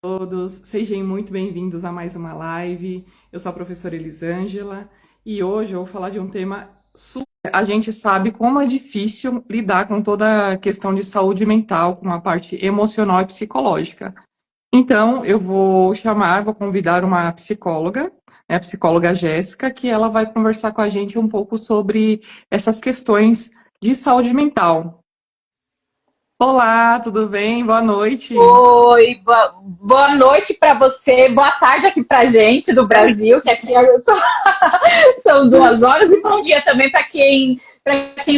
Todos, sejam muito bem-vindos a mais uma live. Eu sou a professora Elisângela e hoje eu vou falar de um tema super. A gente sabe como é difícil lidar com toda a questão de saúde mental, com a parte emocional e psicológica. Então, vou convidar uma psicóloga, né, a psicóloga Jéssica, que ela vai conversar com a gente um pouco sobre essas questões de saúde mental. Olá, tudo bem? Boa noite. Oi, boa noite para você, boa tarde aqui para gente do Brasil, que aqui são 2 horas, e bom dia também para quem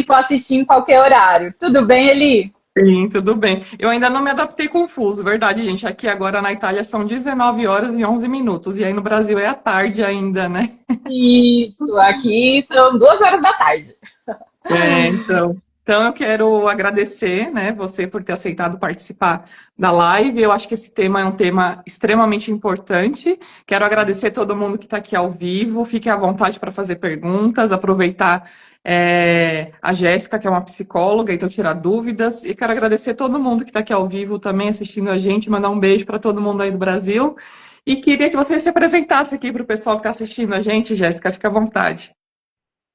for assistir em qualquer horário. Tudo bem, Eli? Sim, tudo bem. Eu ainda não me adaptei confuso, verdade, gente. Aqui agora na Itália são 19 horas e 11 minutos, e aí no Brasil é à tarde ainda, né? Isso, aqui são 2 horas da tarde. Então eu quero agradecer, né, você por ter aceitado participar da live. Eu acho que esse tema é um tema extremamente importante. Quero agradecer todo mundo que está aqui ao vivo. Fique à vontade para fazer perguntas, aproveitar a Jéssica, que é uma psicóloga, então tirar dúvidas. E quero agradecer todo mundo que está aqui ao vivo também assistindo a gente, mandar um beijo para todo mundo aí do Brasil. E queria que você se apresentasse aqui para o pessoal que está assistindo a gente, Jéssica, fica à vontade.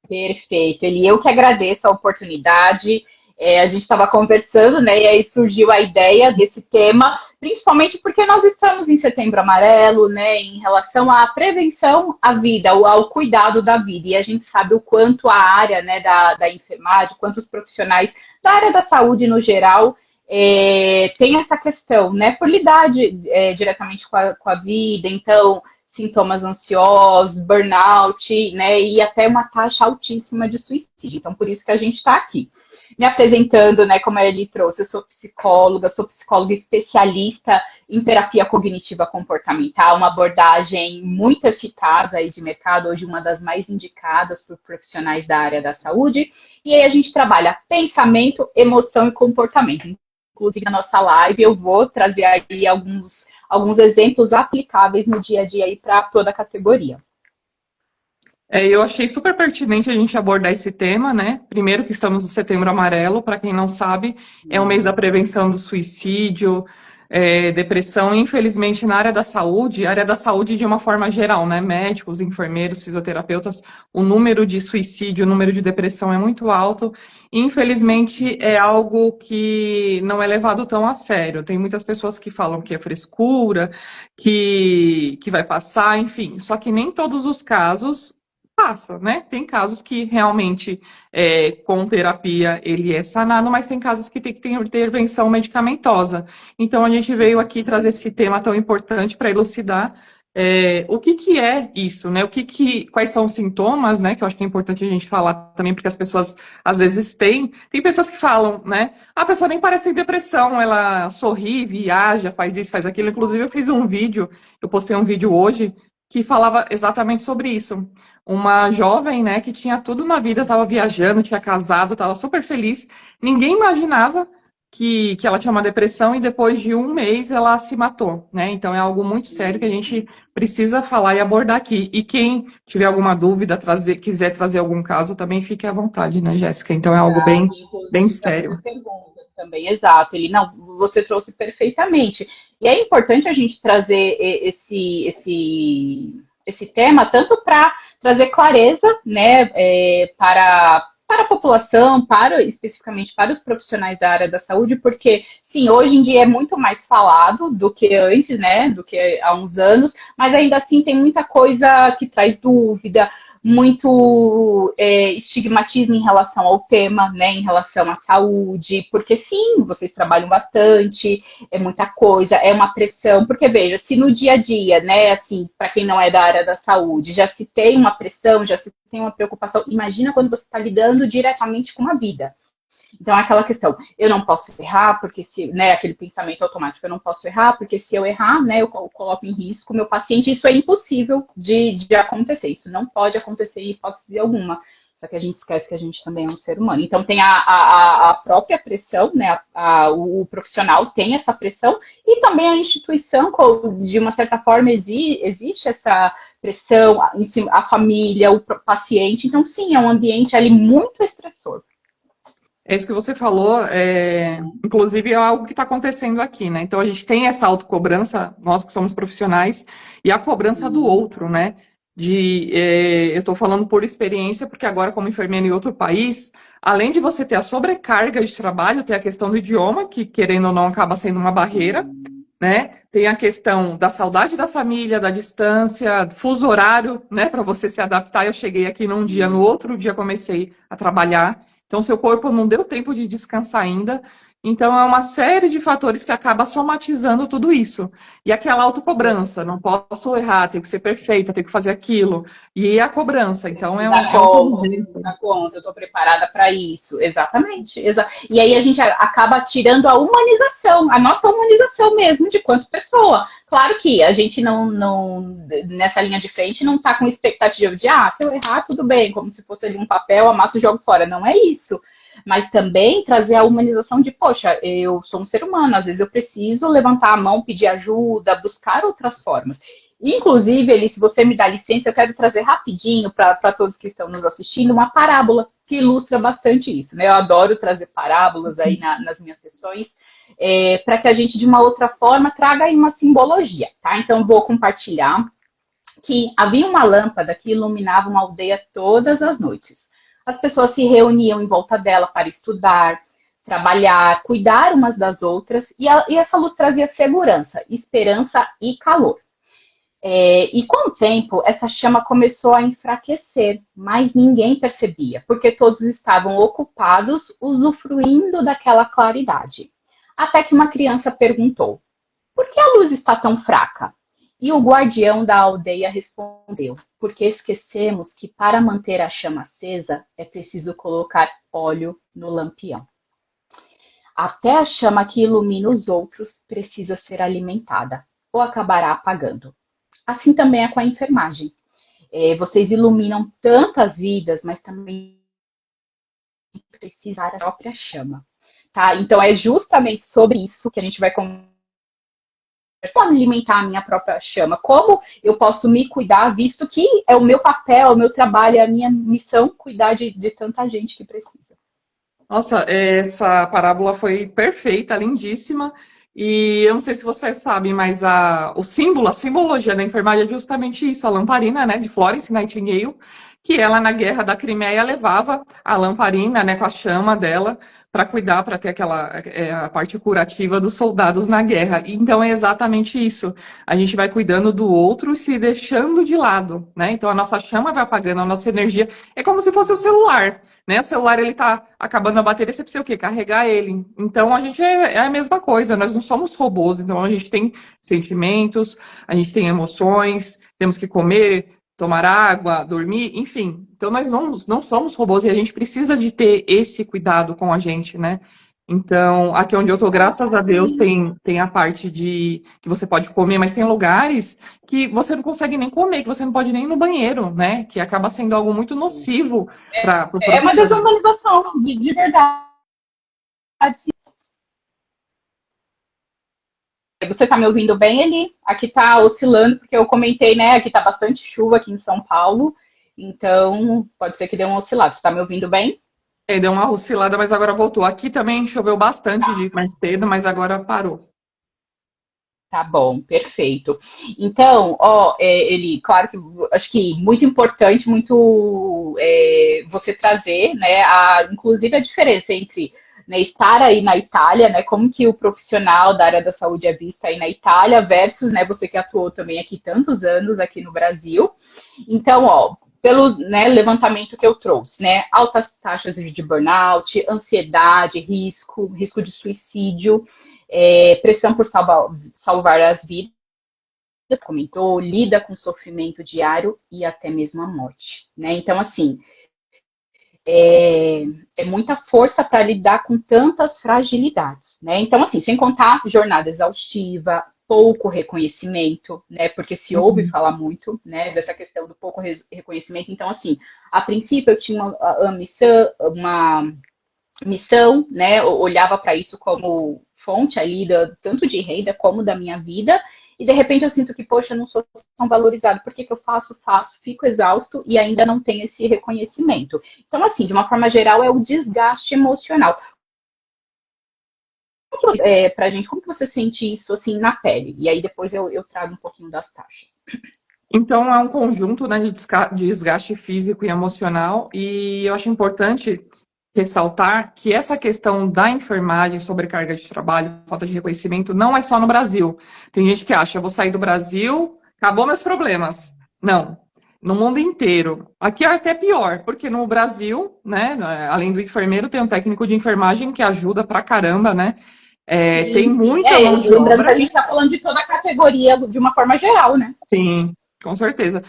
Perfeito, Eli. Eu que agradeço a oportunidade. A gente estava conversando, né? E aí surgiu a ideia desse tema, principalmente porque nós estamos em Setembro Amarelo, né? Em relação à prevenção à vida, ao cuidado da vida. E a gente sabe o quanto a área, né, da enfermagem, quanto os profissionais da área da saúde no geral tem essa questão, né? Por lidar diretamente com a vida. Então, sintomas ansiosos, burnout, né, e até uma taxa altíssima de suicídio. Então, por isso que a gente está aqui. Me apresentando, né, como a Eli trouxe, eu sou psicóloga especialista em terapia cognitiva comportamental, uma abordagem muito eficaz aí de mercado, hoje uma das mais indicadas por profissionais da área da saúde. E aí a gente trabalha pensamento, emoção e comportamento. Inclusive, na nossa live, eu vou trazer aí alguns exemplos aplicáveis no dia a dia aí para toda a categoria. Eu achei super pertinente a gente abordar esse tema, né? Primeiro que estamos no Setembro Amarelo, para quem não sabe, é o mês da prevenção do suicídio, depressão, e, infelizmente na área da saúde de uma forma geral, né? Médicos, enfermeiros, fisioterapeutas, o número de suicídio, o número de depressão é muito alto. E, infelizmente é algo que não é levado tão a sério. Tem muitas pessoas que falam que é frescura, que vai passar, enfim. Só que nem todos os casos passa, né? Tem casos que realmente, com terapia, ele é sanado, mas tem casos que tem que ter intervenção medicamentosa. Então, a gente veio aqui trazer esse tema tão importante para elucidar o que que é isso, né? Quais são os sintomas, né? Que eu acho que é importante a gente falar também, porque as pessoas às vezes têm. Tem pessoas que falam, né? A pessoa nem parece ter depressão, ela sorri, viaja, faz isso, faz aquilo. Inclusive, eu postei um vídeo hoje que falava exatamente sobre isso. Uma jovem, né, que tinha tudo na vida, estava viajando, tinha casado, estava super feliz. Ninguém imaginava que ela tinha uma depressão e depois de um mês ela se matou, né? Então é algo muito sério que a gente precisa falar e abordar aqui. E quem tiver alguma dúvida, quiser trazer algum caso, também fique à vontade, né, Jéssica? Então é algo bem, bem Inclusive para fazer sério. perguntas também, exato. Ele não, você trouxe perfeitamente. E é importante a gente trazer esse tema tanto para trazer clareza, né, para a população, especificamente para os profissionais da área da saúde, porque sim, hoje em dia é muito mais falado do que antes, né, do que há uns anos, mas ainda assim tem muita coisa que traz dúvida, muito estigmatismo em relação ao tema, né, em relação à saúde, porque sim, vocês trabalham bastante, é muita coisa, é uma pressão, porque veja, se no dia a dia, né, assim, para quem não é da área da saúde, já se tem uma pressão, já se tem uma preocupação, imagina quando você está lidando diretamente com a vida. Então, é aquela questão, eu não posso errar, porque se, né, aquele pensamento automático, eu não posso errar, porque se eu errar, né, eu coloco em risco o meu paciente, isso é impossível de acontecer, isso não pode acontecer em hipótese alguma. Só que a gente esquece que a gente também é um ser humano. Então, tem a própria pressão, né, o profissional tem essa pressão, e também a instituição, de uma certa forma, existe essa pressão, a família, o paciente. Então, sim, é um ambiente ali muito estressor. É isso que você falou, inclusive é algo que está acontecendo aqui, né? Então a gente tem essa autocobrança, nós que somos profissionais, e a cobrança do outro, né? Eu estou falando por experiência, porque agora, como enfermeira em outro país, além de você ter a sobrecarga de trabalho, tem a questão do idioma, que querendo ou não acaba sendo uma barreira, né? Tem a questão da saudade da família, da distância, fuso horário, né? Para você se adaptar. Eu cheguei aqui num dia, no outro dia comecei a trabalhar. Então, seu corpo não deu tempo de descansar ainda. Então, é uma série de fatores que acaba somatizando tudo isso. E aquela autocobrança, não posso errar, tenho que ser perfeita, tenho que fazer aquilo. E a cobrança, então Dá é um como, conjunto. dá conta, eu estou preparada para isso. Exatamente. E aí a gente acaba tirando a humanização, a nossa humanização mesmo, de quanto pessoa. Claro que a gente nessa linha de frente, não está com expectativa de, se eu errar, tudo bem, como se fosse ali um papel, amasso e jogo fora. Não é isso. Mas também trazer a humanização de, poxa, eu sou um ser humano, às vezes eu preciso levantar a mão, pedir ajuda, buscar outras formas. Inclusive, Eli, se você me dá licença, eu quero trazer rapidinho para todos que estão nos assistindo uma parábola que ilustra bastante isso, né? Eu adoro trazer parábolas aí nas minhas sessões, para que a gente, de uma outra forma, traga aí uma simbologia, tá? Então, vou compartilhar que havia uma lâmpada que iluminava uma aldeia todas as noites. As pessoas se reuniam em volta dela para estudar, trabalhar, cuidar umas das outras, e essa luz trazia segurança, esperança e calor. E com o tempo, essa chama começou a enfraquecer, mas ninguém percebia, porque todos estavam ocupados usufruindo daquela claridade. Até que uma criança perguntou: por que a luz está tão fraca? E o guardião da aldeia respondeu: porque esquecemos que para manter a chama acesa é preciso colocar óleo no lampião. Até a chama que ilumina os outros precisa ser alimentada, ou acabará apagando. Assim também é com a enfermagem. Vocês iluminam tantas vidas, mas também precisar da própria chama. Tá? Então é justamente sobre isso que a gente vai conversar. Alimentar a minha própria chama. Como eu posso me cuidar, visto que é o meu papel, é o meu trabalho, é a minha missão cuidar de tanta gente que precisa. Nossa, essa parábola foi perfeita, lindíssima. E eu não sei se você sabe, mas o símbolo, a simbologia da enfermagem é justamente isso, a lamparina, né, de Florence Nightingale, que ela na Guerra da Crimeia levava a lamparina, né, com a chama dela para cuidar, para ter a parte curativa dos soldados na guerra. Então é exatamente isso. A gente vai cuidando do outro e se deixando de lado, né? Então a nossa chama vai apagando, a nossa energia é como se fosse o celular, né? O celular ele tá acabando a bateria, você precisa o quê? Carregar ele. Então a gente é a mesma coisa, nós não somos robôs, então a gente tem sentimentos, a gente tem emoções, temos que comer, tomar água, dormir, enfim. Então nós não somos robôs e a gente precisa de ter esse cuidado com a gente, né? Então, aqui onde eu tô, graças a Deus, tem a parte de que você pode comer, mas tem lugares que você não consegue nem comer, que você não pode nem ir no banheiro, né? Que acaba sendo algo muito nocivo para o É uma profissional. desumanização, de verdade. Você está me ouvindo bem, Eli? Aqui está oscilando, porque eu comentei, né? Aqui está bastante chuva aqui em São Paulo. Então, pode ser que dê um oscilado. Você está me ouvindo bem? Deu uma oscilada, mas agora voltou. Aqui também choveu bastante de mais cedo, mas agora parou. Tá bom, perfeito. Então, Eli, claro que acho que muito importante, muito você trazer, né, inclusive a diferença entre, né, estar aí na Itália, né, como que o profissional da área da saúde é visto aí na Itália versus, né, você que atuou também aqui tantos anos aqui no Brasil. Então, pelo, né, levantamento que eu trouxe, né, altas taxas de burnout, ansiedade, risco de suicídio, pressão por salvar as vidas, comentou, lida com sofrimento diário e até mesmo a morte, né? Então, assim, é muita força para lidar com tantas fragilidades, né? Então, assim, sem contar jornada exaustiva, pouco reconhecimento, né? Porque se ouve Uhum. falar muito, né, dessa questão do pouco reconhecimento. Então, assim, a princípio eu tinha uma missão, né? Eu olhava para isso como fonte ali tanto de renda como da minha vida. e de repente eu sinto que, poxa, eu não sou tão valorizado. Por que que eu faço, fico exausto e ainda não tenho esse reconhecimento? Então, assim, de uma forma geral, é o desgaste emocional. Pra gente, como que você sente isso, assim, na pele? E aí depois eu trago um pouquinho das taxas. Então, é um conjunto, né, de desgaste físico e emocional, e eu acho importante ressaltar que essa questão da enfermagem, sobrecarga de trabalho, falta de reconhecimento, não é só no Brasil. Tem gente que acha, eu vou sair do Brasil, acabou meus problemas. Não, no mundo inteiro. Aqui é até pior, porque no Brasil, né, além do enfermeiro, tem um técnico de enfermagem que ajuda pra caramba, né? Tem Sim, sim. muita mão de Lembrando que a obra. gente está falando de toda a categoria de uma forma geral, né? Sim, com certeza.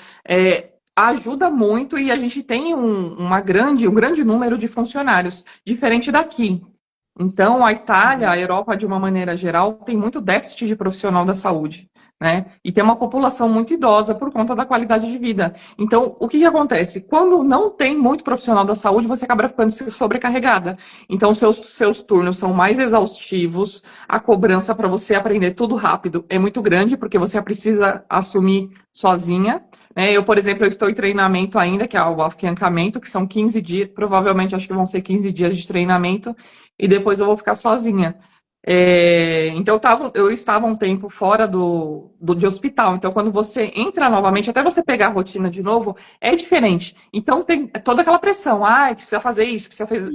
Ajuda muito e a gente tem um grande número de funcionários, diferente daqui. Então, a Itália, a Europa, de uma maneira geral, tem muito déficit de profissional da saúde, né? E tem uma população muito idosa por conta da qualidade de vida. Então, o que que acontece? Quando não tem muito profissional da saúde, você acaba ficando sobrecarregada. Então, seus turnos são mais exaustivos, a cobrança para você aprender tudo rápido é muito grande, porque você precisa assumir sozinha. Né? Eu, por exemplo, eu estou em treinamento ainda, que é o afiancamento, que são 15 dias, provavelmente acho que vão ser 15 dias de treinamento, e depois eu vou ficar sozinha. Então eu estava um tempo fora de hospital. Então, quando você entra novamente, até você pegar a rotina de novo, é diferente. Então tem toda aquela pressão, precisa fazer isso, precisa fazer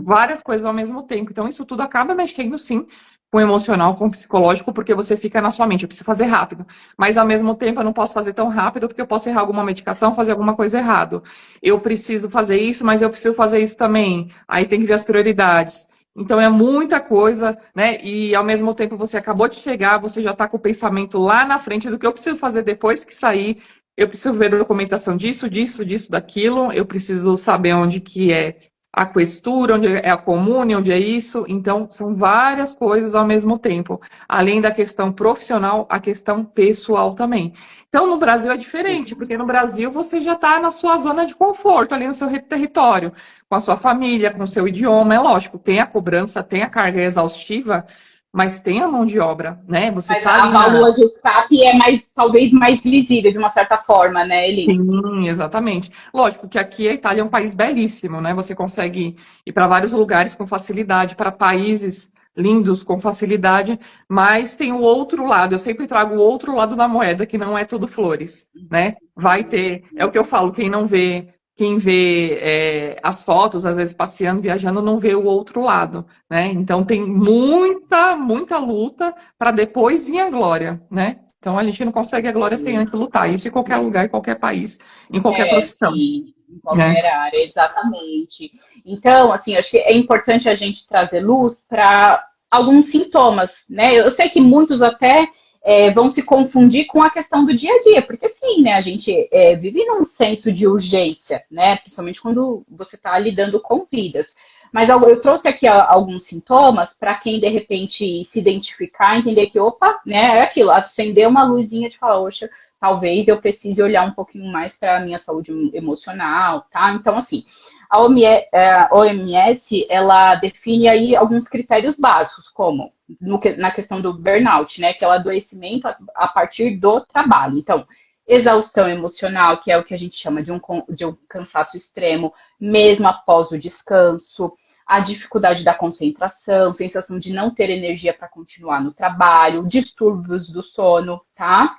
várias coisas ao mesmo tempo. Então, isso tudo acaba mexendo sim com o emocional, com o psicológico, porque você fica na sua mente, eu preciso fazer rápido. Mas ao mesmo tempo eu não posso fazer tão rápido, porque eu posso errar alguma medicação, fazer alguma coisa errado. Eu preciso fazer isso, mas eu preciso fazer isso também. Aí tem que ver as prioridades. Então é muita coisa, né? E ao mesmo tempo você acabou de chegar, você já está com o pensamento lá na frente do que eu preciso fazer depois que sair. Eu preciso ver documentação disso, daquilo. Eu preciso saber onde que é a questura, onde é a comune, onde é isso. Então, são várias coisas ao mesmo tempo. Além da questão profissional, a questão pessoal também. Então, no Brasil é diferente, porque no Brasil você já está na sua zona de conforto, ali no seu território, com a sua família, com o seu idioma. É lógico, tem a cobrança, tem a carga exaustiva, mas tem a mão de obra, né? Você Mas está a ali na. válvula de escape é mais, talvez mais visível, de uma certa forma, né, Eli? Sim, exatamente. Lógico que aqui a Itália é um país belíssimo, né? Você consegue ir para vários lugares com facilidade, para países lindos com facilidade, mas tem o outro lado. Eu sempre trago o outro lado da moeda, que não é tudo flores, né? Vai ter, é o que eu falo, quem vê as fotos, às vezes passeando, viajando, não vê o outro lado, né? Então tem muita luta para depois vir a glória, né? Então a gente não consegue a glória sem antes lutar. Isso em qualquer lugar, em qualquer país, em qualquer profissão, Sim, em né? qualquer área, exatamente. Então, assim, acho que é importante a gente trazer luz para alguns sintomas, né? Eu sei que muitos até vão se confundir com a questão do dia a dia, porque sim, né? A gente vive num senso de urgência, né? Principalmente quando você está lidando com vidas. Mas eu trouxe aqui alguns sintomas para quem de repente se identificar, entender que, opa, né, é aquilo, acender uma luzinha de falar, oxa, talvez eu precise olhar um pouquinho mais para a minha saúde emocional, tá? Então, assim, a OMS, ela define aí alguns critérios básicos, como na questão do burnout, né, que é o adoecimento a partir do trabalho. Então, exaustão emocional, que é o que a gente chama de um cansaço extremo, mesmo após o descanso, a dificuldade da concentração, sensação de não ter energia para continuar no trabalho, distúrbios do sono, tá?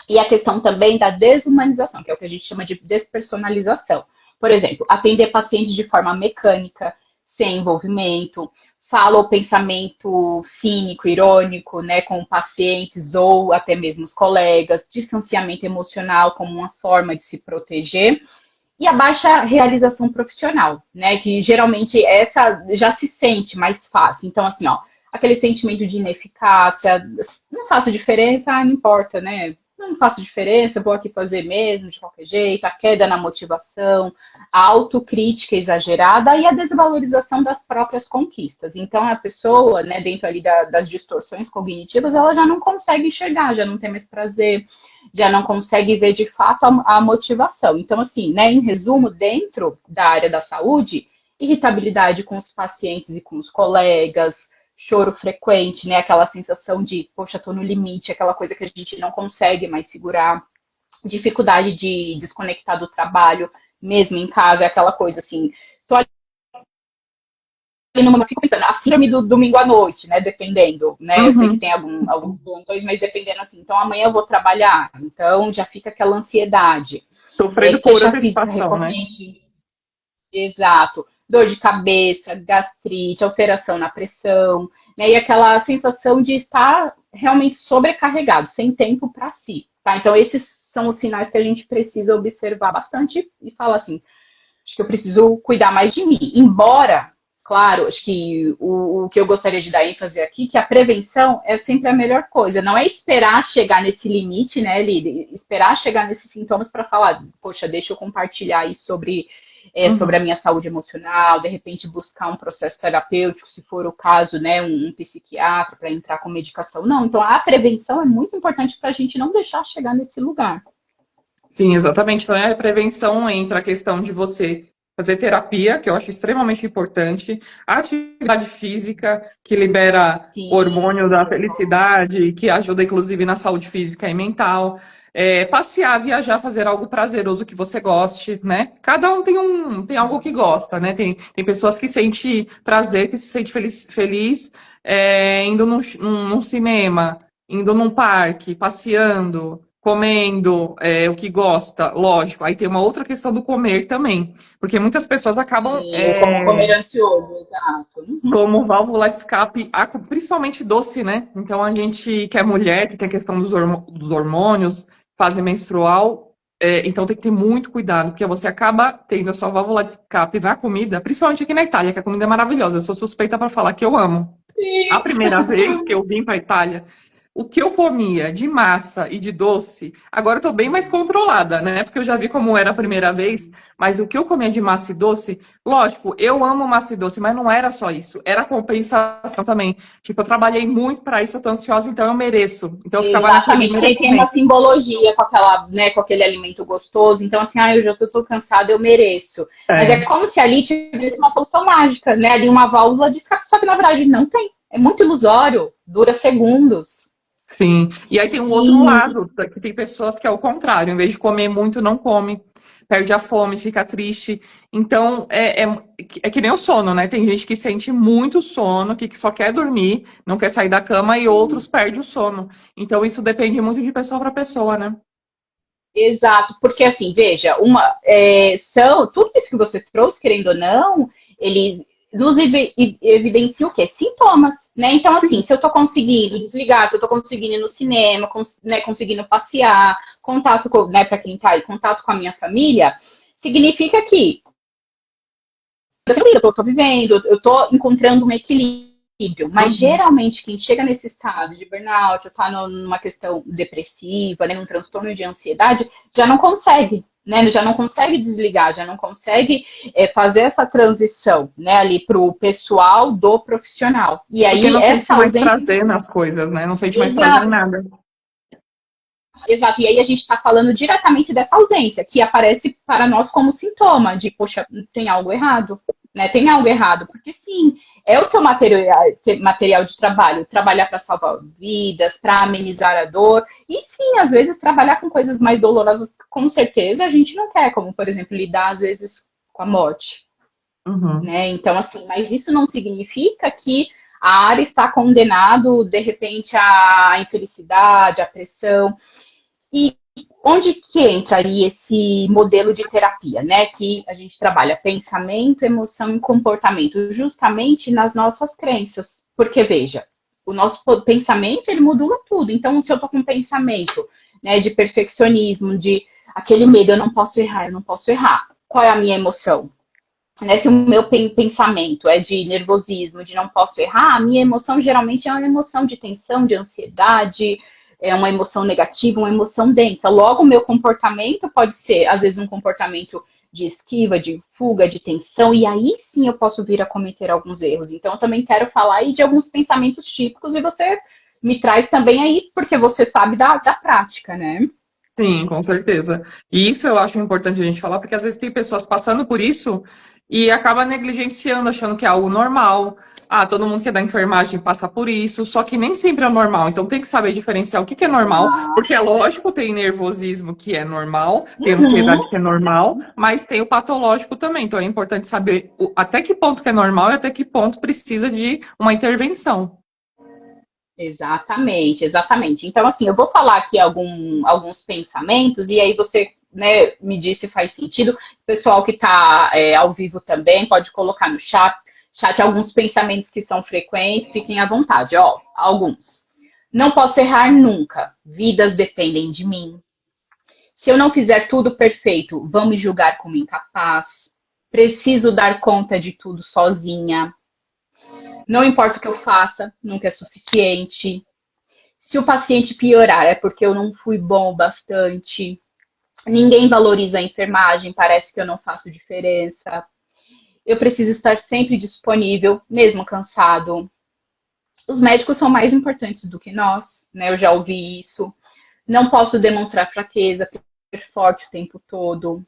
E a questão também da desumanização, que é o que a gente chama de despersonalização. Por exemplo, atender pacientes de forma mecânica, sem envolvimento, fala ou pensamento cínico, irônico, né, com pacientes ou até mesmo os colegas, distanciamento emocional como uma forma de se proteger, e a baixa realização profissional, né, que geralmente essa já se sente mais fácil. Então, assim, ó, aquele sentimento de ineficácia, não faço diferença, não importa, né? Não faço diferença, vou aqui fazer mesmo, de qualquer jeito, a queda na motivação, a autocrítica exagerada e a desvalorização das próprias conquistas. Então, a pessoa, né, dentro ali das distorções cognitivas, ela já não consegue enxergar, já não tem mais prazer, já não consegue ver de fato a motivação. Então, assim, né, em resumo, dentro da área da saúde, irritabilidade com os pacientes e com os colegas, choro frequente, né? Aquela sensação de, poxa, tô no limite, aquela coisa que a gente não consegue mais segurar, dificuldade de desconectar do trabalho, mesmo em casa, é aquela coisa assim, tô ali numa, fico pensando, a síndrome do domingo à noite, né? Dependendo, né? Eu sei que Uhum. tem alguns plantões, mas dependendo assim, então amanhã eu vou trabalhar, então já fica aquela ansiedade. Sofrendo por Queixa física antecipação, né? recorrente, exato. Dor de cabeça, gastrite, alteração na pressão, né? E aquela sensação de estar realmente sobrecarregado, sem tempo para si, tá? Então, esses são os sinais que a gente precisa observar bastante e falar assim, acho que eu preciso cuidar mais de mim. Embora, claro, acho que o que eu gostaria de dar ênfase aqui, que a prevenção é sempre a melhor coisa. Não é esperar chegar nesse limite, né, Lili? Esperar chegar nesses sintomas para falar, poxa, deixa eu compartilhar isso sobre a Uhum. minha saúde emocional, de repente buscar um processo terapêutico, se for o caso, né, um psiquiatra para entrar com medicação. Não, então a prevenção é muito importante para a gente não deixar chegar nesse lugar. Sim, exatamente. Então, a prevenção entra a questão de você fazer terapia, que eu acho extremamente importante, a atividade física, que libera Sim, hormônio da felicidade, que ajuda, inclusive, na saúde física e mental. Passear, viajar, fazer algo prazeroso que você goste, né? Cada um tem algo que gosta, né? Tem pessoas que sentem prazer, que se sente feliz indo num cinema, indo num parque, passeando, comendo o que gosta, lógico. Aí tem uma outra questão do comer também, porque muitas pessoas acabam sim, ou como comer ansioso, exato. Uhum. como válvula de escape, principalmente doce, né? Então a gente que é mulher, que tem a questão dos hormônios, fase menstrual, então tem que ter muito cuidado, porque você acaba tendo a sua válvula de escape na comida, principalmente aqui na Itália, que a comida é maravilhosa. Eu sou suspeita para falar que eu amo. A Sim. primeira vez que eu vim para a Itália, o que eu comia de massa e de doce, agora eu tô bem mais controlada, né? Porque eu já vi como era a primeira vez, mas o que eu comia de massa e doce, lógico, eu amo massa e doce, mas não era só isso, era compensação também. Tipo, eu trabalhei muito para isso, eu tô ansiosa, então eu mereço. Então eu ficava naquele Exatamente, tem uma merecimento. simbologia com aquela, né, com aquele alimento gostoso. Então, assim, eu já tô cansada, eu mereço. Mas é É, como se ali tivesse uma solução mágica, né? Ali uma válvula de escape, só que na verdade não tem. É muito ilusório, dura segundos. sim. E aí tem um outro E lado, que tem pessoas que é o contrário, em vez de comer muito, não come, perde a fome, fica triste. Então, é que nem o sono, né? Tem gente que sente muito sono, que só quer dormir, não quer sair da cama, e outros perdem o sono. Então, isso depende muito de pessoa para pessoa, né? exato, porque assim, veja, tudo isso que você trouxe, querendo ou não, eles nos evidenciam o quê? Sintomas, né? Então, assim, se eu tô conseguindo desligar, se eu tô conseguindo ir no cinema, né, conseguindo passear, contato com, né, para quem tá aí, contato com a minha família, significa que eu tô vivendo, eu tô encontrando um equilíbrio. Mas Uhum. geralmente quem chega nesse estado de burnout, ou tá numa questão depressiva, né, num transtorno de ansiedade, já não consegue, né? Já não consegue desligar, já não consegue fazer essa transição, né, ali pro pessoal do profissional. E Porque aí não sente essa mais ausência. prazer nas coisas, né? Não sente mais prazer em Exato, nada. exato. E aí a gente está falando diretamente dessa ausência, que aparece para nós como sintoma de, poxa, tem algo errado. Né? Tem algo errado, porque sim, é o seu material de trabalho, trabalhar para salvar vidas, para amenizar a dor, e sim, às vezes trabalhar com coisas mais dolorosas, com certeza a gente não quer, como por exemplo, lidar às vezes com a morte, Uhum. né? Então, assim, mas isso não significa que a área está condenado, de repente, à infelicidade, à pressão. E onde que entraria esse modelo de terapia, né? Que a gente trabalha pensamento, emoção e comportamento, justamente nas nossas crenças. Porque, veja, o nosso pensamento, ele modula tudo. Então, se eu tô com um pensamento, né, de perfeccionismo, de aquele medo, eu não posso errar, eu não posso errar. Qual é a minha emoção? Né, se o meu pensamento é de nervosismo, de não posso errar, a minha emoção geralmente é uma emoção de tensão, de ansiedade, é uma emoção negativa, uma emoção densa. Logo, o meu comportamento pode ser, às vezes, um comportamento de esquiva, de fuga, de tensão, e aí sim eu posso vir a cometer alguns erros. Então, eu também quero falar aí de alguns pensamentos típicos e você me traz também aí, porque você sabe da prática, né? Sim, com certeza. E isso eu acho importante a gente falar, porque às vezes tem pessoas passando por isso e acaba negligenciando, achando que é algo normal. Ah, todo mundo que é da enfermagem passa por isso, só que nem sempre é normal. Então tem que saber diferenciar o que que é normal, porque é lógico, tem nervosismo que é normal, tem Uhum. ansiedade que é normal, mas tem o patológico também. Então é importante saber até que ponto que é normal e até que ponto precisa de uma intervenção. Exatamente, exatamente. Então, assim, eu vou falar aqui alguns pensamentos, e aí você, né, me diz se faz sentido. O pessoal que está ao vivo também pode colocar no chat alguns pensamentos que são frequentes, fiquem à vontade. Ó, alguns. Não posso errar nunca. Vidas dependem de mim. Se eu não fizer tudo perfeito, vão me julgar como incapaz. Preciso dar conta de tudo sozinha. Não importa o que eu faça, nunca é suficiente. Se o paciente piorar, é porque eu não fui bom o bastante. Ninguém valoriza a enfermagem, parece que eu não faço diferença. Eu preciso estar sempre disponível, mesmo cansado. Os médicos são mais importantes do que nós, né? Eu já ouvi isso. Não posso demonstrar fraqueza, ser forte o tempo todo.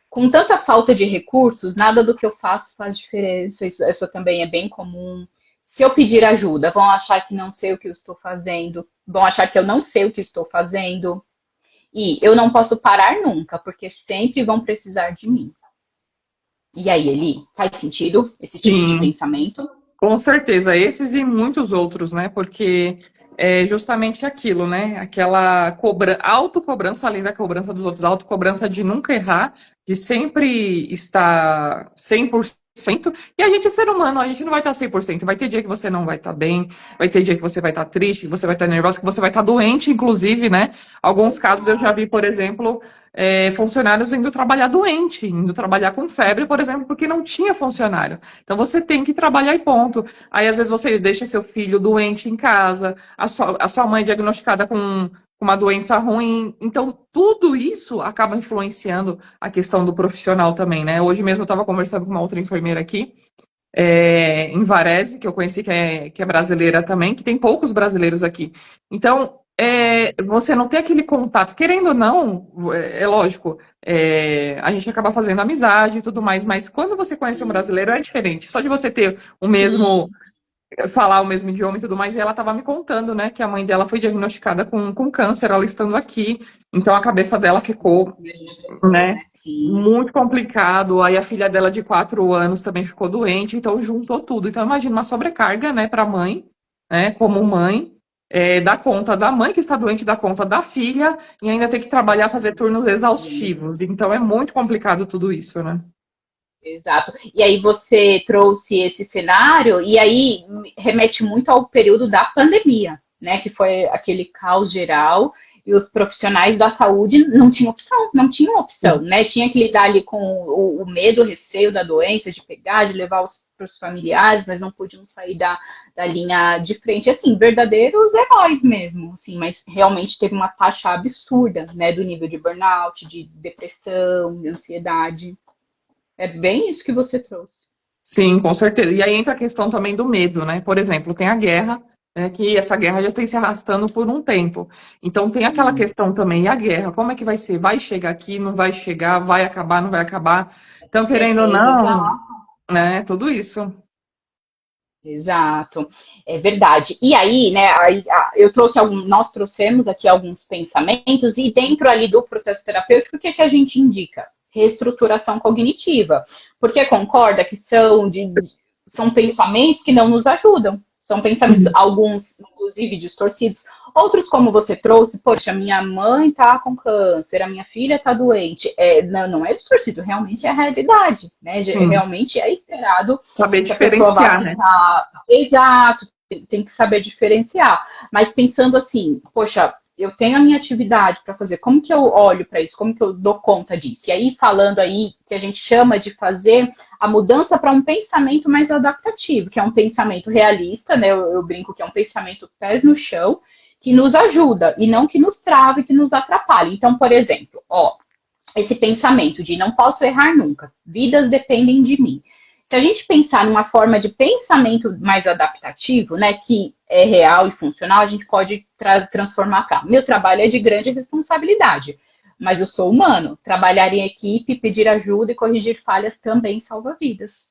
Com tanta falta de recursos, nada do que eu faço faz diferença. Essa também é bem comum. Se eu pedir ajuda, vão achar que não sei o que eu estou fazendo, vão achar que eu não sei o que estou fazendo. E eu não posso parar nunca, porque sempre vão precisar de mim. E aí, Eli, faz sentido esse tipo de Sim, pensamento? com certeza, esses e muitos outros, né? Porque é justamente aquilo, né? Aquela autocobrança, além da cobrança dos outros, autocobrança de nunca errar, de sempre estar 100%. E a gente é ser humano, a gente não vai estar 100%. Vai ter dia que você não vai estar bem, vai ter dia que você vai estar triste, que você vai estar nervosa, que você vai estar doente, inclusive, né? Alguns casos eu já vi, por exemplo, funcionários indo trabalhar doente, indo trabalhar com febre, por exemplo, porque não tinha funcionário. Então você tem que trabalhar e ponto. Aí às vezes você deixa seu filho doente em casa, a sua mãe diagnosticada com uma doença ruim. Então tudo isso acaba influenciando a questão do profissional também, né? Hoje mesmo eu estava conversando com uma outra enfermeira aqui, em Varese, que eu conheci, que é brasileira também, que tem poucos brasileiros aqui. Então, você não tem aquele contato, querendo ou não, é lógico, a gente acaba fazendo amizade e tudo mais, mas quando você conhece um brasileiro é diferente. Só de você ter o mesmo, Sim. falar o mesmo idioma e tudo mais, e ela estava me contando, né, que a mãe dela foi diagnosticada com câncer, ela estando aqui, então a cabeça dela ficou, né? Sim. Muito complicado. Aí a filha dela de 4 anos também ficou doente, então juntou tudo. Então imagina uma sobrecarga, né, para a mãe, né, como mãe, dar conta da mãe que está doente, dar conta da filha e ainda ter que trabalhar, fazer turnos exaustivos. Então é muito complicado tudo isso, né? Exato. E aí você trouxe esse cenário, e aí remete muito ao período da pandemia, né? Que foi aquele caos geral, e os profissionais da saúde não tinham opção, não tinham opção, né? Tinha que lidar ali com o medo, o receio da doença, de pegar, de levar para os familiares, mas não podiam sair da linha de frente. Assim, verdadeiros heróis mesmo, assim, mas realmente teve uma taxa absurda, né? Do nível de burnout, de depressão, de ansiedade. É bem isso que você trouxe. Sim, com certeza. E aí entra a questão também do medo, né? Por exemplo, tem a guerra, né, que essa guerra já tem se arrastando por um tempo. Então tem aquela questão também, e a guerra, como é que vai ser? Vai chegar aqui, não vai chegar, vai acabar, não vai acabar? Então, querendo ou Certeza, não, exato. né, tudo isso. Exato, é verdade. E aí, né, eu trouxe nós trouxemos aqui alguns pensamentos, e dentro ali do processo terapêutico, o que, que a gente indica? Reestruturação cognitiva. Porque concorda que são pensamentos que não nos ajudam. São pensamentos, alguns, inclusive, distorcidos. Outros, como você trouxe, poxa, minha mãe tá com câncer, a minha filha tá doente. Não é distorcido, realmente é a realidade, né? Sim, Realmente é esperado saber que a pessoa vá diferenciar, né? ficar. Exato, tem que saber diferenciar. Mas pensando assim, poxa, eu tenho a minha atividade para fazer, como que eu olho para isso? Como que eu dou conta disso? E aí, falando aí, que a gente chama de fazer a mudança para um pensamento mais adaptativo, que é um pensamento realista, né? Eu brinco que é um pensamento pés no chão, que nos ajuda, e não que nos trave, que nos atrapalhe. Então, por exemplo, ó, esse pensamento de não posso errar nunca, vidas dependem de mim. Se a gente pensar numa forma de pensamento mais adaptativo, né, que é real e funcional, a gente pode transformar cá. Meu trabalho é de grande responsabilidade. mas eu sou humano. Trabalhar em equipe, pedir ajuda e corrigir falhas também salva vidas.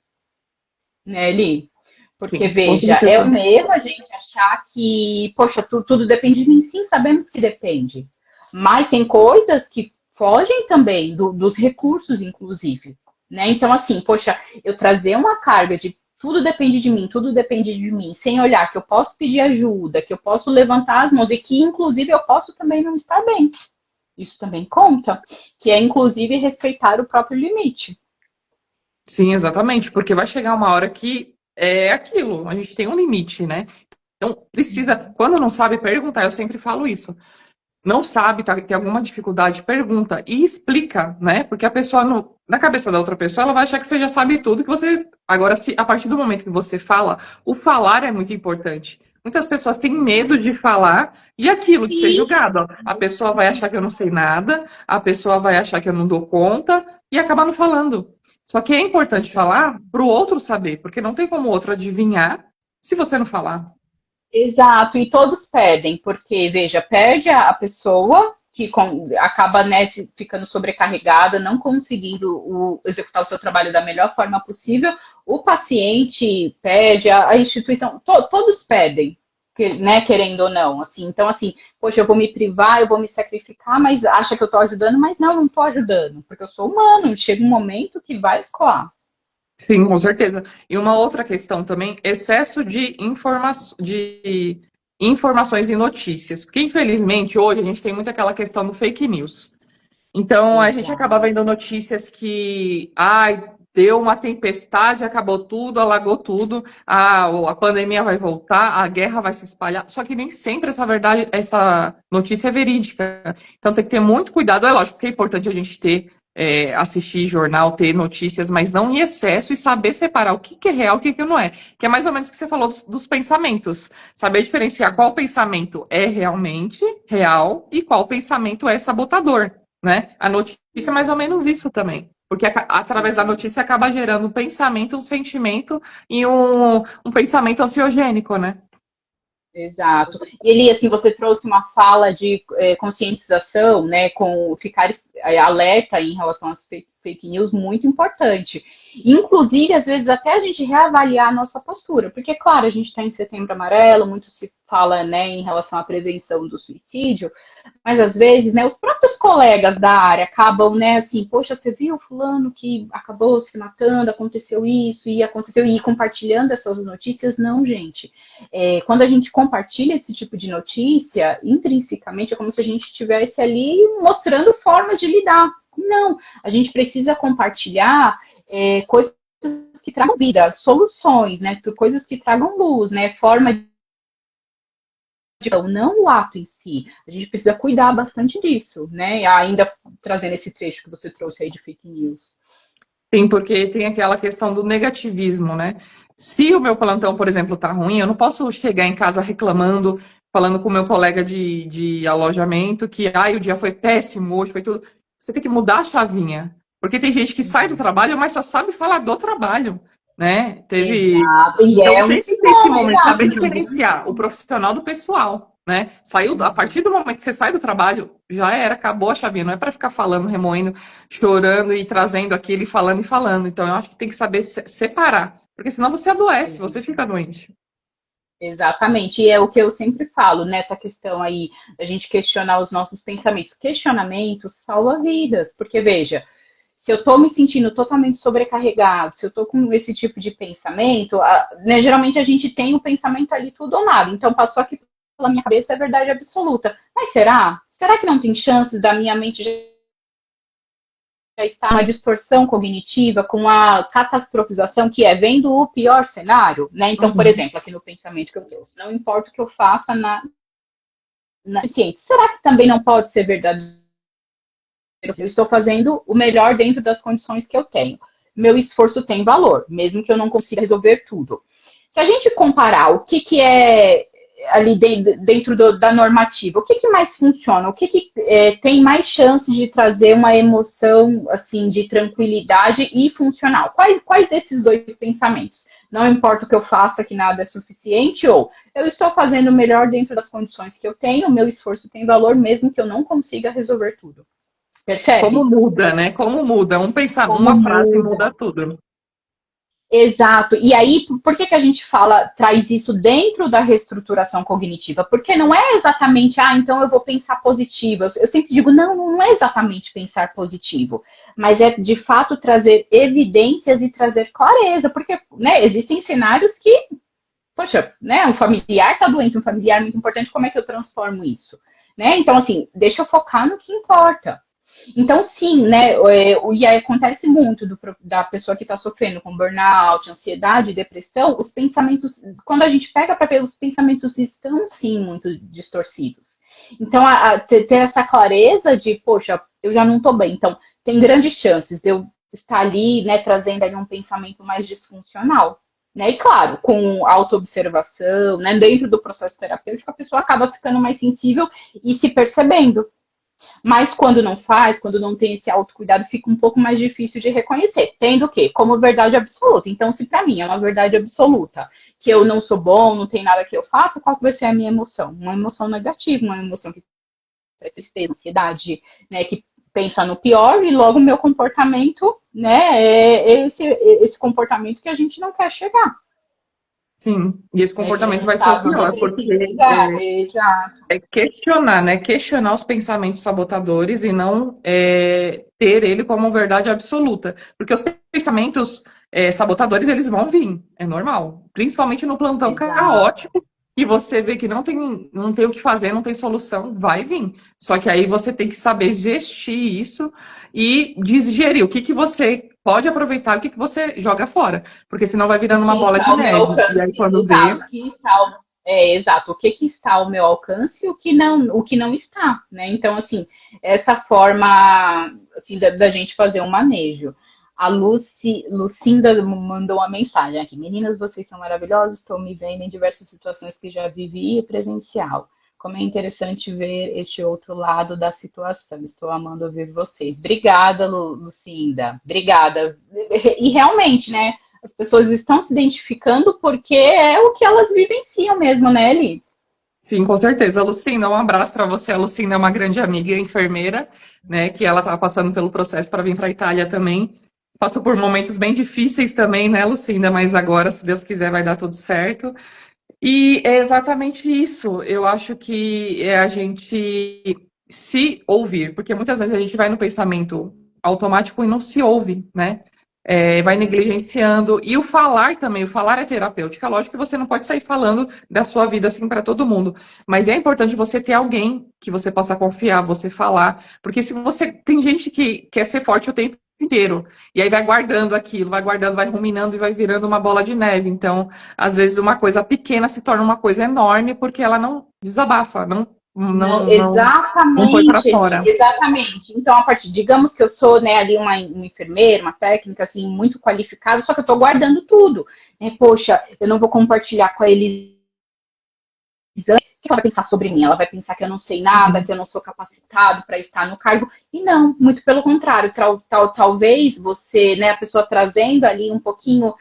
Né, Eli? Porque, Sim, com veja, é certeza. um erro a gente achar que, poxa, tudo depende de mim. Sim, sabemos que depende. Mas tem coisas que fogem também dos recursos, inclusive. Né? Então, assim, poxa, eu trazer uma carga de tudo depende de mim, sem olhar que eu posso pedir ajuda, que eu posso levantar as mãos e que, inclusive, eu posso também não estar bem. Isso também conta, que é, inclusive, respeitar o próprio limite. Sim, exatamente, porque vai chegar uma hora que é aquilo, a gente tem um limite, né? Então, precisa, quando não sabe perguntar, eu sempre falo isso. Não sabe, tem alguma dificuldade, pergunta e explica, né? Porque a pessoa, na cabeça da outra pessoa, ela vai achar que você já sabe tudo, que você. Agora, se a partir do momento que você fala, o falar é muito importante. Muitas pessoas têm medo de falar e aquilo, de ser Sim, julgado. A pessoa vai achar que eu não sei nada, a pessoa vai achar que eu não dou conta e acabar não falando. Só que é importante falar para o outro saber, porque não tem como o outro adivinhar se você não falar. exato, e todos perdem, porque, veja, perde a pessoa que acaba, né, ficando sobrecarregada, não conseguindo executar o seu trabalho da melhor forma possível, o paciente perde, a instituição, todos perdem, né, querendo ou não, assim, então, assim, poxa, eu vou me privar, eu vou me sacrificar, mas acha que eu estou ajudando, mas não estou ajudando, porque eu sou humano, chega um momento que vai escoar. Sim, com certeza. E uma outra questão também, excesso de informações e notícias. Porque, infelizmente, hoje a gente tem muito aquela questão do fake news. Então, a gente acaba Exato. vendo notícias que, ai, deu uma tempestade, acabou tudo, alagou tudo, a pandemia vai voltar, a guerra vai se espalhar. Só que nem sempre essa verdade, essa notícia é verídica. Então, tem que ter muito cuidado. É lógico que é importante a gente ter assistir jornal, ter notícias, mas não em excesso e saber separar o que, que é real e o que, que não é. Que é mais ou menos o que você falou dos pensamentos. Saber diferenciar qual pensamento é realmente real e qual pensamento é sabotador, né? A notícia é mais ou menos isso também. Porque através da notícia acaba gerando um pensamento, um sentimento e um pensamento ansiogênico, né? Exato. E Eli, assim, você trouxe uma fala de conscientização, né, com ficar alerta em relação às fake news muito importante. Inclusive, às vezes, até a gente reavaliar a nossa postura, porque, claro, a gente está em Setembro Amarelo, muito se fala, né, em relação à prevenção do suicídio, mas às vezes, né, os próprios colegas da área acabam, né, assim, poxa, você viu fulano que acabou se matando, aconteceu, e compartilhando essas notícias? Não, gente. Quando a gente compartilha esse tipo de notícia, intrinsecamente é como se a gente estivesse ali mostrando formas de lidar. Não, a gente precisa compartilhar coisas que tragam vida, soluções, né, coisas que tragam luz, né, forma de não o ato em si. A gente precisa cuidar bastante disso, né? Ainda trazendo esse trecho que você trouxe aí de fake news. Sim, porque tem aquela questão do negativismo, né? Se o meu plantão, por exemplo, tá ruim, eu não posso chegar em casa reclamando, falando com o meu colega de alojamento que, ai, o dia foi péssimo, hoje foi tudo. Você tem que mudar a chavinha. Porque tem gente que sai do trabalho, mas só sabe falar do trabalho, né? Teve. Exato, e Então é um tem que ter esse sinal, momento, exato, saber inclusive. diferenciar o profissional do pessoal, né? Saiu, a partir do momento que você sai do trabalho, já era, acabou a chavinha. Não é para ficar falando, remoendo, chorando e trazendo aquilo e falando. Então, eu acho que tem que saber separar, porque senão você adoece, você fica doente. Exatamente, e é o que eu sempre falo nessa questão aí da gente questionar os nossos pensamentos. Questionamento salva vidas, porque veja, se eu estou me sentindo totalmente sobrecarregado, se eu estou com esse tipo de pensamento, né, geralmente a gente tem o pensamento ali tudo ou nada. Então passou aqui pela minha cabeça é verdade absoluta. Mas será? Será que não tem chance da minha mente já está uma distorção cognitiva, com a catastrofização, que é vendo o pior cenário, né? Então, por Uhum. exemplo, aqui no pensamento que eu trouxe, não importa o que eu faça na ciência, será que também não pode ser verdadeiro? Eu estou fazendo o melhor dentro das condições que eu tenho. Meu esforço tem valor, mesmo que eu não consiga resolver tudo. Se a gente comparar o que é ali dentro da normativa, o que mais funciona, o que tem mais chance de trazer uma emoção assim de tranquilidade e funcional? Quais desses dois pensamentos? Não importa o que eu faça, que nada é suficiente, ou eu estou fazendo o melhor dentro das condições que eu tenho, meu esforço tem valor, mesmo que eu não consiga resolver tudo. Percebe? Como muda, né? Como muda. Como Uma frase muda. muda tudo. Exato. E aí, por que que a gente traz isso dentro da reestruturação cognitiva? Porque não é exatamente, então eu vou pensar positivo. Eu sempre digo, não é exatamente pensar positivo, mas é de fato trazer evidências e trazer clareza, porque, né, existem cenários que, poxa, né, um familiar está doente, um familiar é muito importante, como é que eu transformo isso? Né? Então, assim, deixa eu focar no que importa. Então, sim, né? E aí acontece muito da pessoa que está sofrendo com burnout, ansiedade, depressão, os pensamentos, quando a gente pega para ver, os pensamentos estão sim muito distorcidos. Então, ter essa clareza de, poxa, eu já não estou bem, então tem grandes chances de eu estar ali, né, trazendo ali um pensamento mais disfuncional. Né? E claro, com autoobservação, né, dentro do processo terapêutico, a pessoa acaba ficando mais sensível e se percebendo. Mas quando não faz, quando não tem esse autocuidado, fica um pouco mais difícil de reconhecer. Tendo o quê? Como verdade absoluta. Então, se para mim é uma verdade absoluta, que eu não sou bom, não tem nada que eu faça, qual vai ser a minha emoção? Uma emoção negativa, uma emoção que traz tristeza, ansiedade, né, que pensa no pior e logo o meu comportamento, né, é esse comportamento que a gente não quer chegar. Sim, e esse Né, que é um comportamento vai ser o estado pior, porque depressivo. Exato. é questionar, né? Questionar os pensamentos sabotadores e não ter ele como verdade absoluta. Porque os pensamentos sabotadores, eles vão vir, é normal. Principalmente no plantão Exato. caótico, que você vê que não tem o que fazer, não tem solução, vai vir. Só que aí você tem que saber gestir isso e digerir o que que você pode aproveitar e o que que você joga fora. Porque senão vai O virando uma que bola está de ao meu neve. E aí alcance, quando vê, exato, o que está exato, o que, que está ao meu alcance e o que não está, né? Então, assim, essa forma assim, da gente fazer um manejo. A Lucinda mandou uma mensagem aqui. Meninas, vocês são maravilhosas, estou me vendo em diversas situações que já vivi presencial. Como é interessante ver este outro lado da situação. Estou amando ouvir vocês. Obrigada, Lucinda. Obrigada. E realmente, né? As pessoas estão se identificando porque é o que elas vivenciam mesmo, né, Eli? sim, com certeza. Lucinda, um abraço para você. A Lucinda é uma grande amiga, enfermeira, né? Que ela estava passando pelo processo para vir para a Itália também. Passou por momentos bem difíceis também, né, Lucinda? Mas agora, se Deus quiser, vai dar tudo certo. E é exatamente isso. Eu acho que é a gente se ouvir, porque muitas vezes a gente vai no pensamento automático e não se ouve, né? Vai negligenciando. E o falar também, o falar é terapêutico. É lógico que você não pode sair falando da sua vida assim para todo mundo, mas é importante você ter alguém que você possa confiar, você falar, porque se você tem gente que quer ser forte o tempo inteiro, e aí vai guardando aquilo, vai guardando, vai ruminando e vai virando uma bola de neve. Então, às vezes uma coisa pequena se torna uma coisa enorme porque ela não desabafa, Não, não foi para exatamente, Eli, fora. exatamente. Então, a partir, digamos que eu sou, né, ali uma enfermeira, uma técnica, assim, muito qualificada, só que eu estou guardando tudo. Né? Poxa, eu não vou compartilhar com a Elisângela. O que ela vai pensar sobre mim? Ela vai pensar que eu não sei nada, Sim, que eu não sou capacitado para estar no cargo. E não, muito pelo contrário. Talvez você, né, a pessoa trazendo ali um pouquinho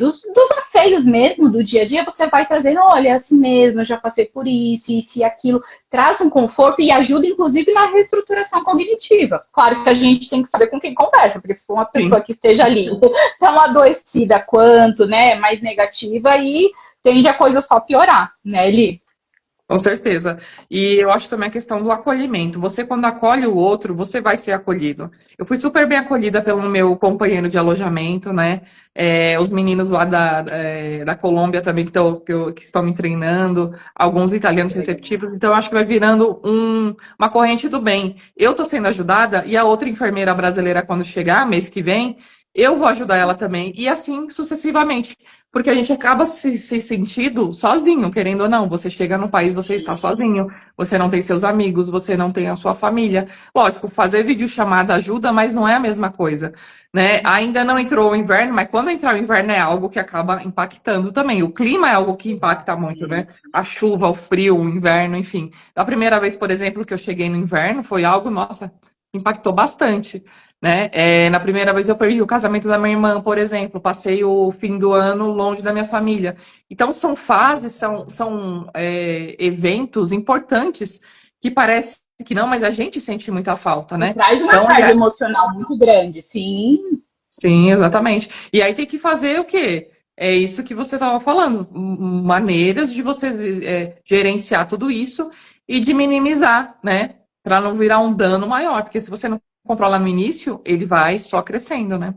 dos anseios mesmo do dia a dia, você vai trazendo, olha, é assim mesmo, eu já passei por isso e aquilo. Traz um conforto e ajuda, inclusive, na reestruturação cognitiva. Claro que a gente tem que saber com quem conversa, porque se for uma pessoa sim. que esteja ali tão adoecida quanto, né, mais negativa, aí tende a coisa só piorar, né, Eli? Com certeza. E eu acho também a questão do acolhimento. Você, quando acolhe o outro, você vai ser acolhido. Eu fui super bem acolhida pelo meu companheiro de alojamento, né? Os meninos lá da Colômbia também que estão me treinando, alguns italianos receptivos. Então, eu acho que vai virando uma corrente do bem. Eu estou sendo ajudada e a outra enfermeira brasileira, quando chegar, mês que vem, eu vou ajudar ela também. E assim sucessivamente. Porque a gente acaba se sentindo sozinho, querendo ou não. Você chega num país, você está sozinho, você não tem seus amigos, você não tem a sua família. Lógico, fazer videochamada ajuda, mas não é a mesma coisa, né? Ainda não entrou o inverno, mas quando entrar o inverno é algo que acaba impactando também. O clima é algo que impacta muito, né? A chuva, o frio, o inverno, enfim. Da primeira vez, por exemplo, que eu cheguei no inverno, foi algo, nossa, impactou bastante. Né? Na primeira vez eu perdi o casamento da minha irmã, por exemplo, passei o fim do ano longe da minha família. Então são fases, são eventos importantes que parece que não, mas a gente sente muita falta, E né? traz uma Então, carga emocional muito grande, sim. sim, exatamente. E aí tem que fazer o quê? É isso que você estava falando, maneiras de você gerenciar tudo isso e de minimizar, né? Para não virar um dano maior, porque se você não controla no início, ele vai só crescendo, né?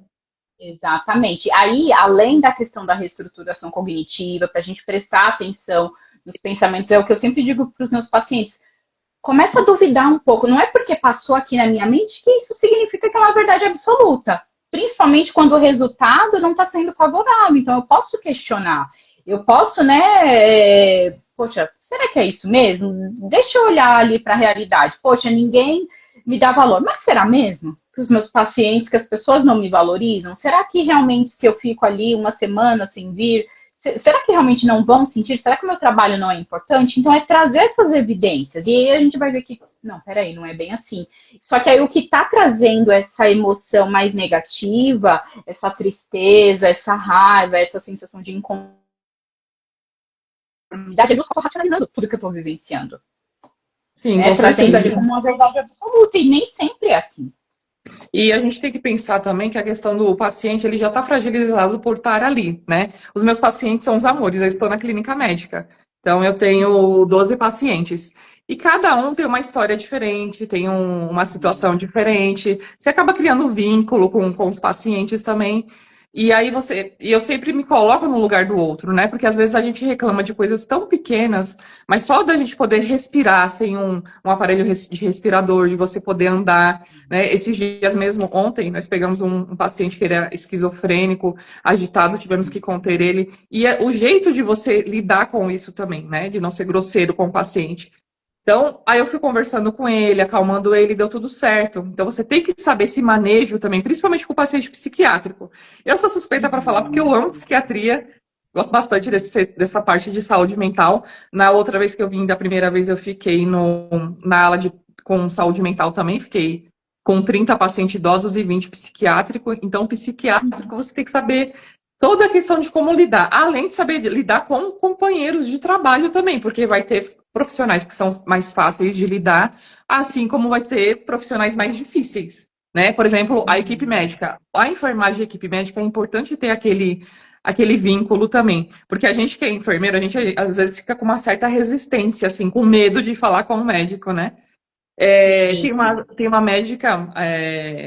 Exatamente. Aí, além da questão da reestruturação cognitiva, para a gente prestar atenção nos pensamentos, é o que eu sempre digo para os meus pacientes. Começa a duvidar um pouco. Não é porque passou aqui na minha mente que isso significa que é uma verdade absoluta. Principalmente quando o resultado não está sendo favorável. Então, eu posso questionar. Eu posso, né? Poxa, será que é isso mesmo? Deixa eu olhar ali para a realidade. Poxa, ninguém me dá valor. Mas será mesmo? Que os meus pacientes, que as pessoas não me valorizam? Será que realmente, se eu fico ali uma semana sem vir, será que realmente não vão sentir? Será que o meu trabalho não é importante? Então, é trazer essas evidências. E aí a gente vai ver que, não, peraí, não é bem assim. Só que aí o que está trazendo essa emoção mais negativa, essa tristeza, essa raiva, essa sensação de inconformidade, é justamente racionalizando tudo que eu estou vivenciando. Sim, Né? com Trazendo certeza. ali como uma verdade absoluta. E nem sempre é assim. E a gente tem que pensar também que a questão do paciente, ele já está fragilizado por estar ali, né? Os meus pacientes são os amores, eu estou na clínica médica. Então, eu tenho 12 pacientes. E cada um tem uma história diferente, tem uma situação diferente. Você acaba criando um vínculo com os pacientes também. E eu sempre me coloco no lugar do outro, né? Porque às vezes a gente reclama de coisas tão pequenas, mas só da gente poder respirar sem um aparelho de respirador, de você poder andar, né? Esses dias mesmo, ontem, nós pegamos um paciente que era esquizofrênico, agitado, tivemos que conter ele. E é o jeito de você lidar com isso também, né? De não ser grosseiro com o paciente. Então, aí eu fui conversando com ele, acalmando ele, deu tudo certo. Então, você tem que saber esse manejo também, principalmente com o paciente psiquiátrico. Eu sou suspeita para falar porque eu amo psiquiatria, gosto bastante dessa parte de saúde mental. Na outra vez que eu vim, da primeira vez, eu fiquei na ala com saúde mental também, fiquei com 30 pacientes idosos e 20 psiquiátrico. Então, psiquiátrico, você tem que saber toda a questão de como lidar, além de saber lidar com companheiros de trabalho também, porque vai ter profissionais que são mais fáceis de lidar, assim como vai ter profissionais mais difíceis, né? Por exemplo, a equipe médica. A enfermagem e a equipe médica é importante ter aquele vínculo também, porque a gente que é enfermeiro, a gente às vezes fica com uma certa resistência, assim, com medo de falar com o médico, né? Tem uma médica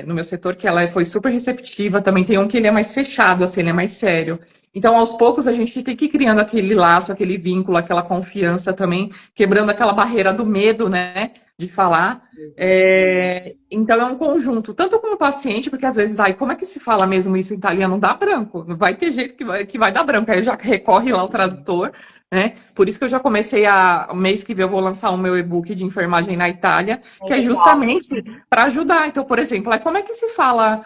no meu setor que ela foi super receptiva, também tem um que ele é mais fechado, assim, ele é mais sério. Então, aos poucos, a gente tem que ir criando aquele laço, aquele vínculo, aquela confiança também, quebrando aquela barreira do medo, né, de falar. Então, é um conjunto, tanto com o paciente, porque às vezes, ai, como é que se fala mesmo isso em italiano? Dá branco, não vai ter jeito que vai dar branco, aí já recorre lá o tradutor, né? Por isso que eu já comecei o mês que vem eu vou lançar o meu e-book de enfermagem na Itália, que é justamente para ajudar. Então, por exemplo, como é que se fala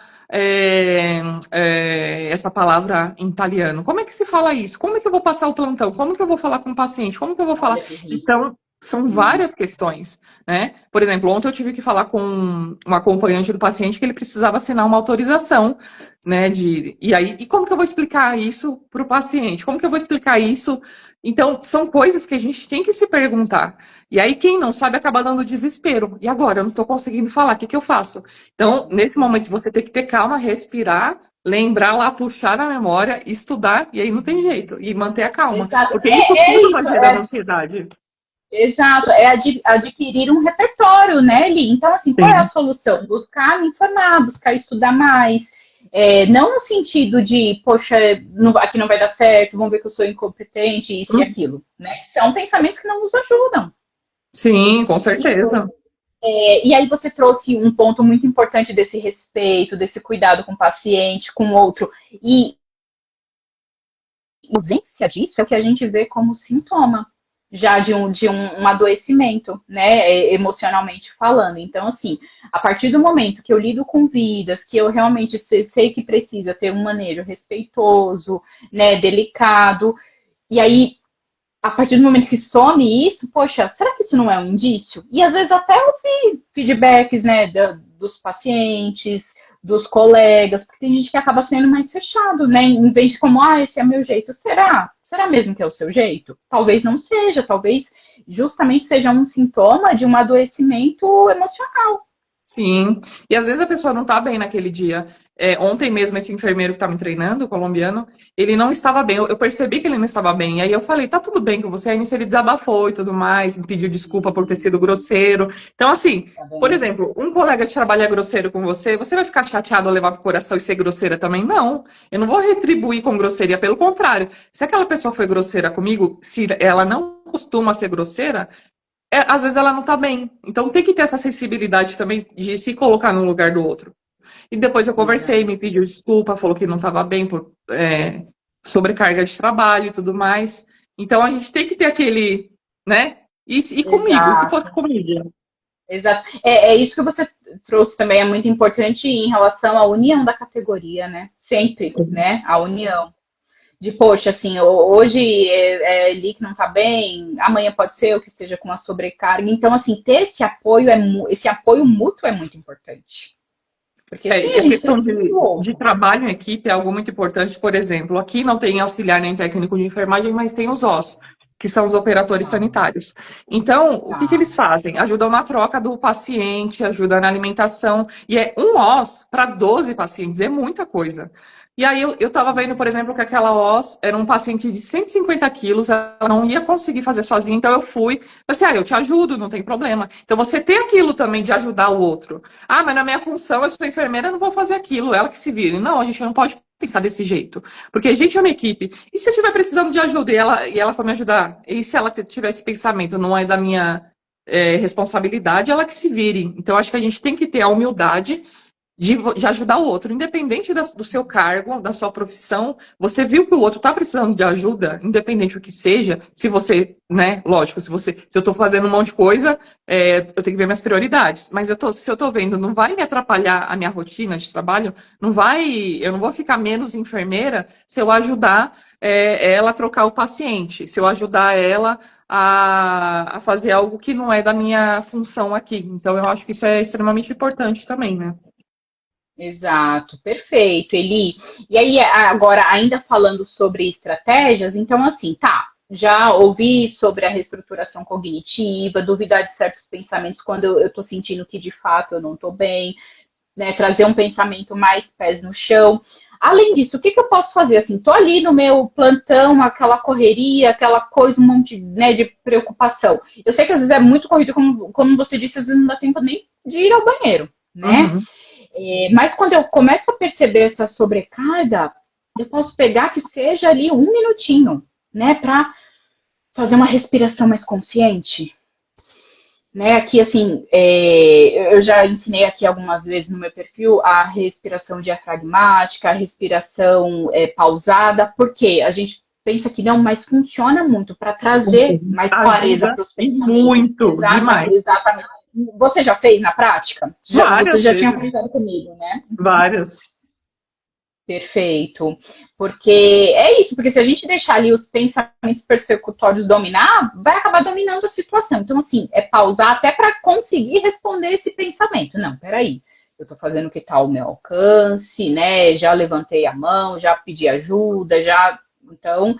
essa palavra em italiano? Como é que se fala isso? Como é que eu vou passar o plantão? Como que eu vou falar com o paciente? Como que eu vou falar? Olha que rico. Então, são várias questões, né? Por exemplo, ontem eu tive que falar com um acompanhante do paciente que ele precisava assinar uma autorização, né? E como que eu vou explicar isso para o paciente? Como que eu vou explicar isso? Então, são coisas que a gente tem que se perguntar. E aí, quem não sabe acaba dando desespero. E agora, eu não estou conseguindo falar, o que que eu faço? Então, nesse momento, você tem que ter calma, respirar, lembrar lá, puxar na memória, estudar, e aí não tem jeito. E manter a calma. Exato. Porque isso É tudo vai isso. gerando ansiedade. Exato, é adquirir um repertório, né, Li? Então, assim, qual é a Sim. solução? Buscar me informar, buscar estudar mais. Não no sentido de, poxa, aqui não vai dar certo, vão ver que eu sou incompetente, isso e aquilo, né? São pensamentos que não nos ajudam. Sim, com certeza. E aí você trouxe um ponto muito importante desse respeito, desse cuidado com o paciente, com o outro. E a ausência disso é o que a gente vê como sintoma já de um adoecimento, né, emocionalmente falando. Então, assim, a partir do momento que eu lido com vidas, que eu realmente sei que precisa ter um manejo respeitoso, né, delicado, e aí, a partir do momento que some isso, poxa, será que isso não é um indício? E às vezes até ouvir feedbacks, né, dos pacientes, dos colegas, porque tem gente que acaba sendo mais fechado, né? Em vez de como, esse é meu jeito. Será? Será mesmo que é o seu jeito? Talvez não seja, talvez justamente seja um sintoma de um adoecimento emocional. Sim, e às vezes a pessoa não tá bem naquele dia. Ontem mesmo, esse enfermeiro que tá me treinando, o colombiano, ele não estava bem. Eu percebi que ele não estava bem. Aí eu falei, tá tudo bem com você? Aí nisso ele desabafou e tudo mais, me pediu desculpa por ter sido grosseiro. Então, assim, Tá por bem? exemplo, um colega de trabalho é grosseiro com você, você vai ficar chateado ou levar pro coração e ser grosseira também? Não. Eu não vou retribuir com grosseria, pelo contrário. Se aquela pessoa foi grosseira comigo, se ela não costuma ser grosseira, às vezes ela não tá bem. Então tem que ter essa sensibilidade também de se colocar no lugar do outro. E depois eu conversei, Exato. me pediu desculpa, falou que não estava bem por sobrecarga de trabalho e tudo mais. Então a gente tem que ter aquele, né? E comigo, se fosse Exato. comigo. Exato. É isso que você trouxe também, é muito importante em relação à união da categoria, né? Sempre, Sim. né? A união. De, poxa, assim, hoje Eli que não tá bem, amanhã pode ser eu que esteja com uma sobrecarga. Então, assim, ter esse apoio mútuo é muito importante. Porque sim, E a a gente questão precisa do de outro. trabalho em equipe é algo muito importante. Por exemplo, aqui não tem auxiliar nem técnico de enfermagem, mas tem os OS, que são os operadores Tá, sanitários. Então, o que tá. eles fazem? Ajudam na troca do paciente, ajudam na alimentação. E é um OS para 12 pacientes, é muita coisa. E aí eu estava vendo, por exemplo, que aquela OS era um paciente de 150 quilos, ela não ia conseguir fazer sozinha, então eu fui, falei assim, eu te ajudo, não tem problema. Então você tem aquilo também de ajudar o outro. Ah, mas na minha função, eu sou enfermeira, eu não vou fazer aquilo, ela que se vire. Não, a gente não pode pensar desse jeito. Porque a gente é uma equipe. E se eu estiver precisando de ajuda e ela for me ajudar? E se ela tiver esse pensamento, não é da minha responsabilidade, ela que se vire. Então, acho que a gente tem que ter a humildade de ajudar o outro, independente do seu cargo, da sua profissão. Você viu que o outro está precisando de ajuda, independente do que seja. Se você, né, lógico, se eu estou fazendo um monte de coisa, eu tenho que ver minhas prioridades. Mas se eu estou vendo, não vai me atrapalhar a minha rotina de trabalho, eu não vou ficar menos enfermeira se eu ajudar ela a trocar o paciente, se eu ajudar ela a fazer algo que não é da minha função aqui. Então, eu acho que isso é extremamente importante também, né? Exato, perfeito, Eli. E aí, agora, ainda falando sobre estratégias, então, assim, tá, já ouvi sobre a reestruturação cognitiva, duvidar de certos pensamentos quando eu tô sentindo que de fato eu não tô bem, né? Trazer um pensamento mais pés no chão. Além disso, o que eu posso fazer? Assim, tô ali no meu plantão, aquela correria, aquela coisa, um monte, né, de preocupação. Eu sei que às vezes é muito corrido, como você disse, às vezes não dá tempo nem de ir ao banheiro, né? Uhum. Mas quando eu começo a perceber essa sobrecarga, eu posso pegar que seja ali um minutinho, né, para fazer uma respiração mais consciente. Né, aqui, assim, eu já ensinei aqui algumas vezes no meu perfil a respiração diafragmática, a respiração pausada, porque a gente pensa que não, mas funciona muito para trazer Sim. mais clareza Ajuda para os e pensamentos. muito, demais. Exatamente. Você já fez na prática? Você Várias já tinha vezes, conversado comigo, né? várias. Perfeito. Porque é isso, porque se a gente deixar ali os pensamentos persecutórios dominar, vai acabar dominando a situação. Então, assim, é pausar até para conseguir responder esse pensamento. Não, peraí, eu estou fazendo o que está ao meu alcance, né? Já levantei a mão, já pedi ajuda, já. Então,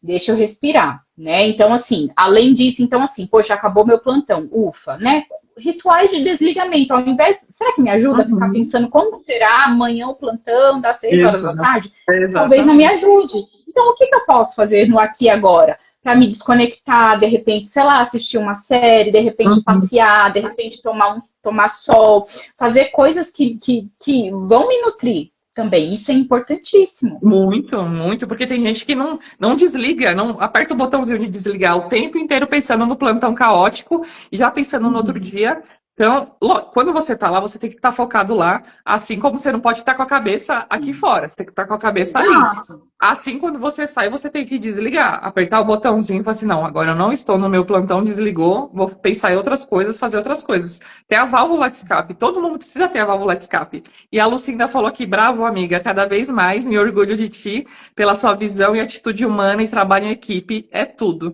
deixa eu respirar, né? Então, assim, além disso, então, assim, poxa, acabou meu plantão, ufa, né? Rituais de desligamento, ao invés, será que me ajuda a ficar Uhum. pensando como será amanhã o plantão das 6 horas da Exato. tarde? Talvez não me Exatamente. ajude. Então, o que eu posso fazer no aqui e agora? Para me desconectar, de repente, sei lá, assistir uma série, de repente Uhum. passear, de repente tomar sol, fazer coisas que vão me nutrir também. Isso é importantíssimo. Muito, muito, porque tem gente que não desliga, não aperta o botãozinho de desligar o tempo inteiro pensando no plantão caótico e já pensando no outro Uhum. dia. Então, quando você tá lá, você tem que estar focado lá, assim como você não pode estar com a cabeça aqui fora, você tem que estar com a cabeça ali. Exato. Assim, quando você sai, você tem que desligar, apertar o botãozinho e falar assim, não, agora eu não estou no meu plantão, desligou, vou pensar em outras coisas, fazer outras coisas. Tem a válvula de escape, todo mundo precisa ter a válvula de escape. E a Lucinda falou aqui, bravo, amiga, cada vez mais me orgulho de ti, pela sua visão e atitude humana e trabalho em equipe, é tudo.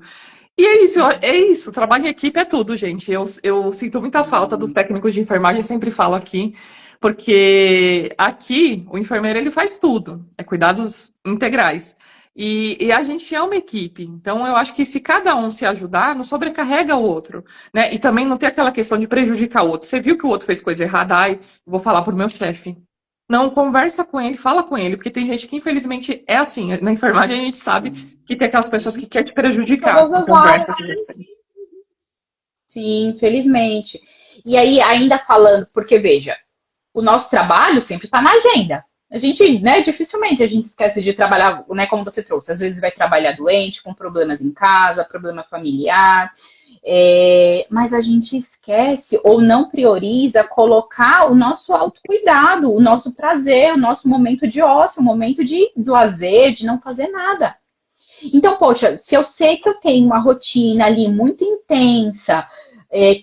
E é isso, trabalho em equipe é tudo, gente. Eu sinto muita falta dos técnicos de enfermagem, sempre falo aqui, porque aqui o enfermeiro ele faz tudo, é cuidados integrais. E a gente é uma equipe. Então, eu acho que se cada um se ajudar, não sobrecarrega o outro, né? E também não tem aquela questão de prejudicar o outro. Você viu que o outro fez coisa errada? Ai, vou falar pro meu chefe. Não, conversa com ele, fala com ele, porque tem gente que infelizmente é assim. Na enfermagem a gente sabe que tem aquelas pessoas que querem te prejudicar Todas com as áreas. conversas com você. Sim, infelizmente. E aí, ainda falando, porque veja, o nosso trabalho sempre está na agenda. A gente, né, dificilmente a gente esquece de trabalhar, né, como você trouxe. Às vezes vai trabalhar doente, com problemas em casa, problema familiar, mas a gente esquece ou não prioriza colocar o nosso autocuidado, o nosso prazer, o nosso momento de ócio, o momento de lazer, de não fazer nada. Então, poxa, se eu sei que eu tenho uma rotina ali muito intensa,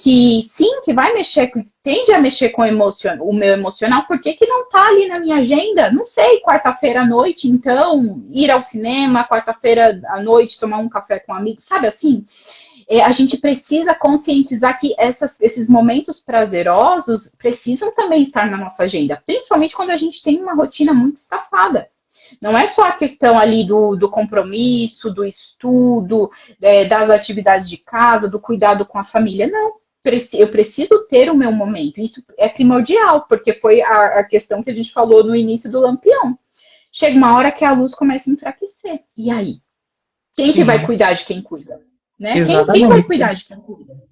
que sim, que vai mexer, tende a mexer com o meu emocional, por que que não tá ali na minha agenda? Não sei, quarta-feira à noite, então, ir ao cinema, quarta-feira à noite, tomar um café com amigos, sabe assim? A gente precisa conscientizar que esses momentos prazerosos precisam também estar na nossa agenda, principalmente quando a gente tem uma rotina muito estafada. Não é só a questão ali do compromisso, do estudo, das atividades de casa, do cuidado com a família. Não. Eu preciso ter o meu momento. Isso é primordial, porque foi a questão que a gente falou no início do Lampião. Chega uma hora que a luz começa a enfraquecer. E aí? Quem que vai Sim, cuidar de quem cuida? Né? Quem vai exatamente. cuidar de quem cuida?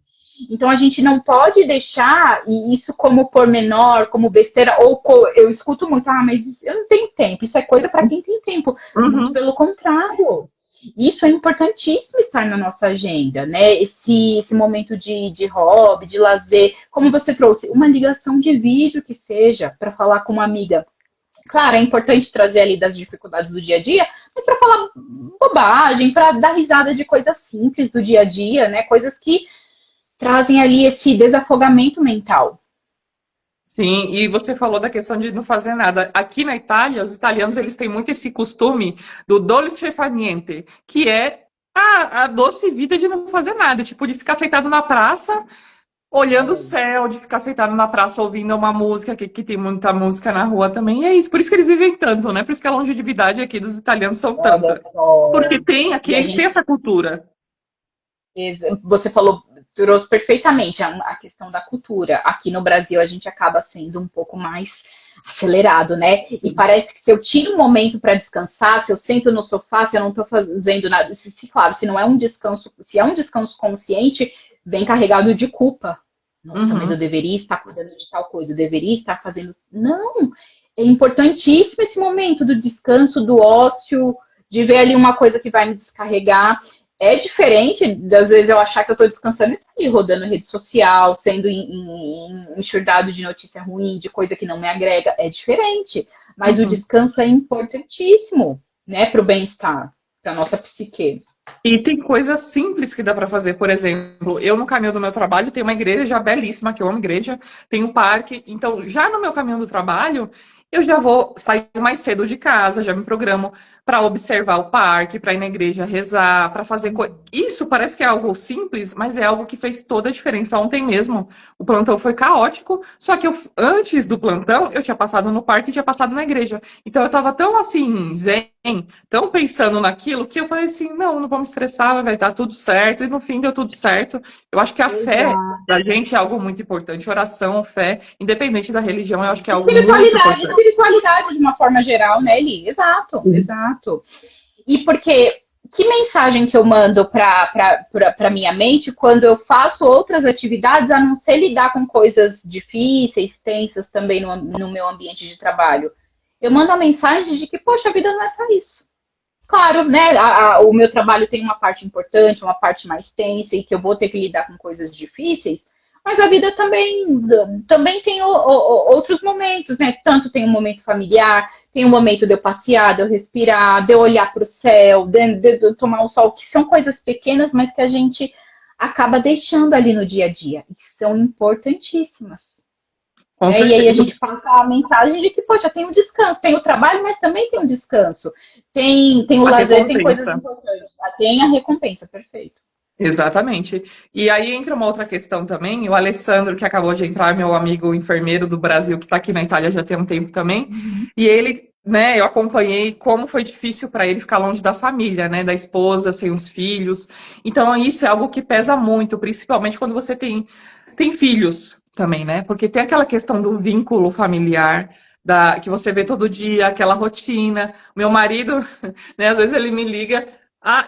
Então a gente não pode deixar isso como pormenor, como besteira, ou eu escuto muito, mas eu não tenho tempo, isso é coisa para quem tem tempo. Muito Uhum. pelo contrário. Isso é importantíssimo estar na nossa agenda, né? Esse momento de hobby, de lazer, como você trouxe, uma ligação de vídeo que seja, para falar com uma amiga. Claro, é importante trazer ali das dificuldades do dia a dia, mas para falar bobagem, para dar risada de coisas simples do dia a dia, né? Coisas que trazem ali esse desafogamento mental. Sim, e você falou da questão de não fazer nada. Aqui na Itália, os italianos eles têm muito esse costume do dolce far niente, que é a doce vida de não fazer nada, tipo de ficar sentado na praça, olhando o céu, de ficar sentado na praça ouvindo uma música, que tem muita música na rua também. E é isso, por isso que eles vivem tanto, né? Por isso que a longevidade aqui dos italianos são Olha tanta. Porque só. tem, aqui E a eles têm gente, essa cultura. você falou, trouxe perfeitamente a questão da cultura. Aqui no Brasil a gente acaba sendo um pouco mais acelerado, né? E Sim. parece que se eu tiro um momento para descansar, se eu sento no sofá, se eu não estou fazendo nada, claro, se não é um descanso, se é um descanso consciente, vem carregado de culpa. Nossa, mas eu Uhum. deveria estar cuidando de tal coisa, eu deveria estar fazendo. Não! É importantíssimo esse momento do descanso, do ócio, de ver ali uma coisa que vai me descarregar. É diferente das vezes eu achar que eu estou descansando e tá ali rodando rede social, sendo enxurdado de notícia ruim, de coisa que não me agrega. É diferente. Mas o Uhum. descanso é importantíssimo, né, para o bem-estar, para a nossa psique. E tem coisas simples que dá para fazer. Por exemplo, eu no caminho do meu trabalho tenho uma igreja belíssima, que eu amo igreja, tem um parque. Então, já no meu caminho do trabalho, eu já vou sair mais cedo de casa, já me programo para observar o parque, para ir na igreja rezar, para fazer coisa. Isso parece que é algo simples, mas é algo que fez toda a diferença. Ontem mesmo, o plantão foi caótico, só que antes do plantão, eu tinha passado no parque e tinha passado na igreja. Então, eu estava tão assim, zen, tão pensando naquilo que eu falei assim, não, não vou me estressar, vai dar tudo certo. E no fim deu tudo certo. Eu acho que a fé Exato. da gente é algo muito importante. Oração, fé, independente da religião, eu acho que é algo muito Espiritualidade, importante. espiritualidade de uma forma geral, né, Eli? Exato, exato. E porque que mensagem que eu mando para minha mente quando eu faço outras atividades a não ser lidar com coisas difíceis, tensas também no meu ambiente de trabalho? Eu mando a mensagem de que, poxa, a vida não é só isso. Claro, né? O meu trabalho tem uma parte importante, uma parte mais tensa e que eu vou ter que lidar com coisas difíceis, mas a vida também tem outros momentos, né? Tanto tem um momento familiar, tem um momento de eu passear, de eu respirar, de eu olhar para o céu, de eu tomar um sol, que são coisas pequenas, mas que a gente acaba deixando ali no dia a dia, e que são importantíssimas. Com E aí a certeza. gente passa a mensagem de que, poxa, tem um descanso, tem o trabalho, mas também tem um descanso. Tem o A lazer, tem coisas recompensa. importantes. Tem a recompensa, perfeito. Exatamente. E aí entra uma outra questão também. O Alessandro, que acabou de entrar, meu amigo enfermeiro do Brasil, que está aqui na Itália já tem um tempo também, e ele né, eu acompanhei como foi difícil para ele ficar longe da família, né, da esposa, sem os filhos. Então, isso é algo que pesa muito, principalmente quando você tem filhos também, né? Porque tem aquela questão do vínculo familiar, que você vê todo dia, aquela rotina. Meu marido, né, às vezes ele me liga,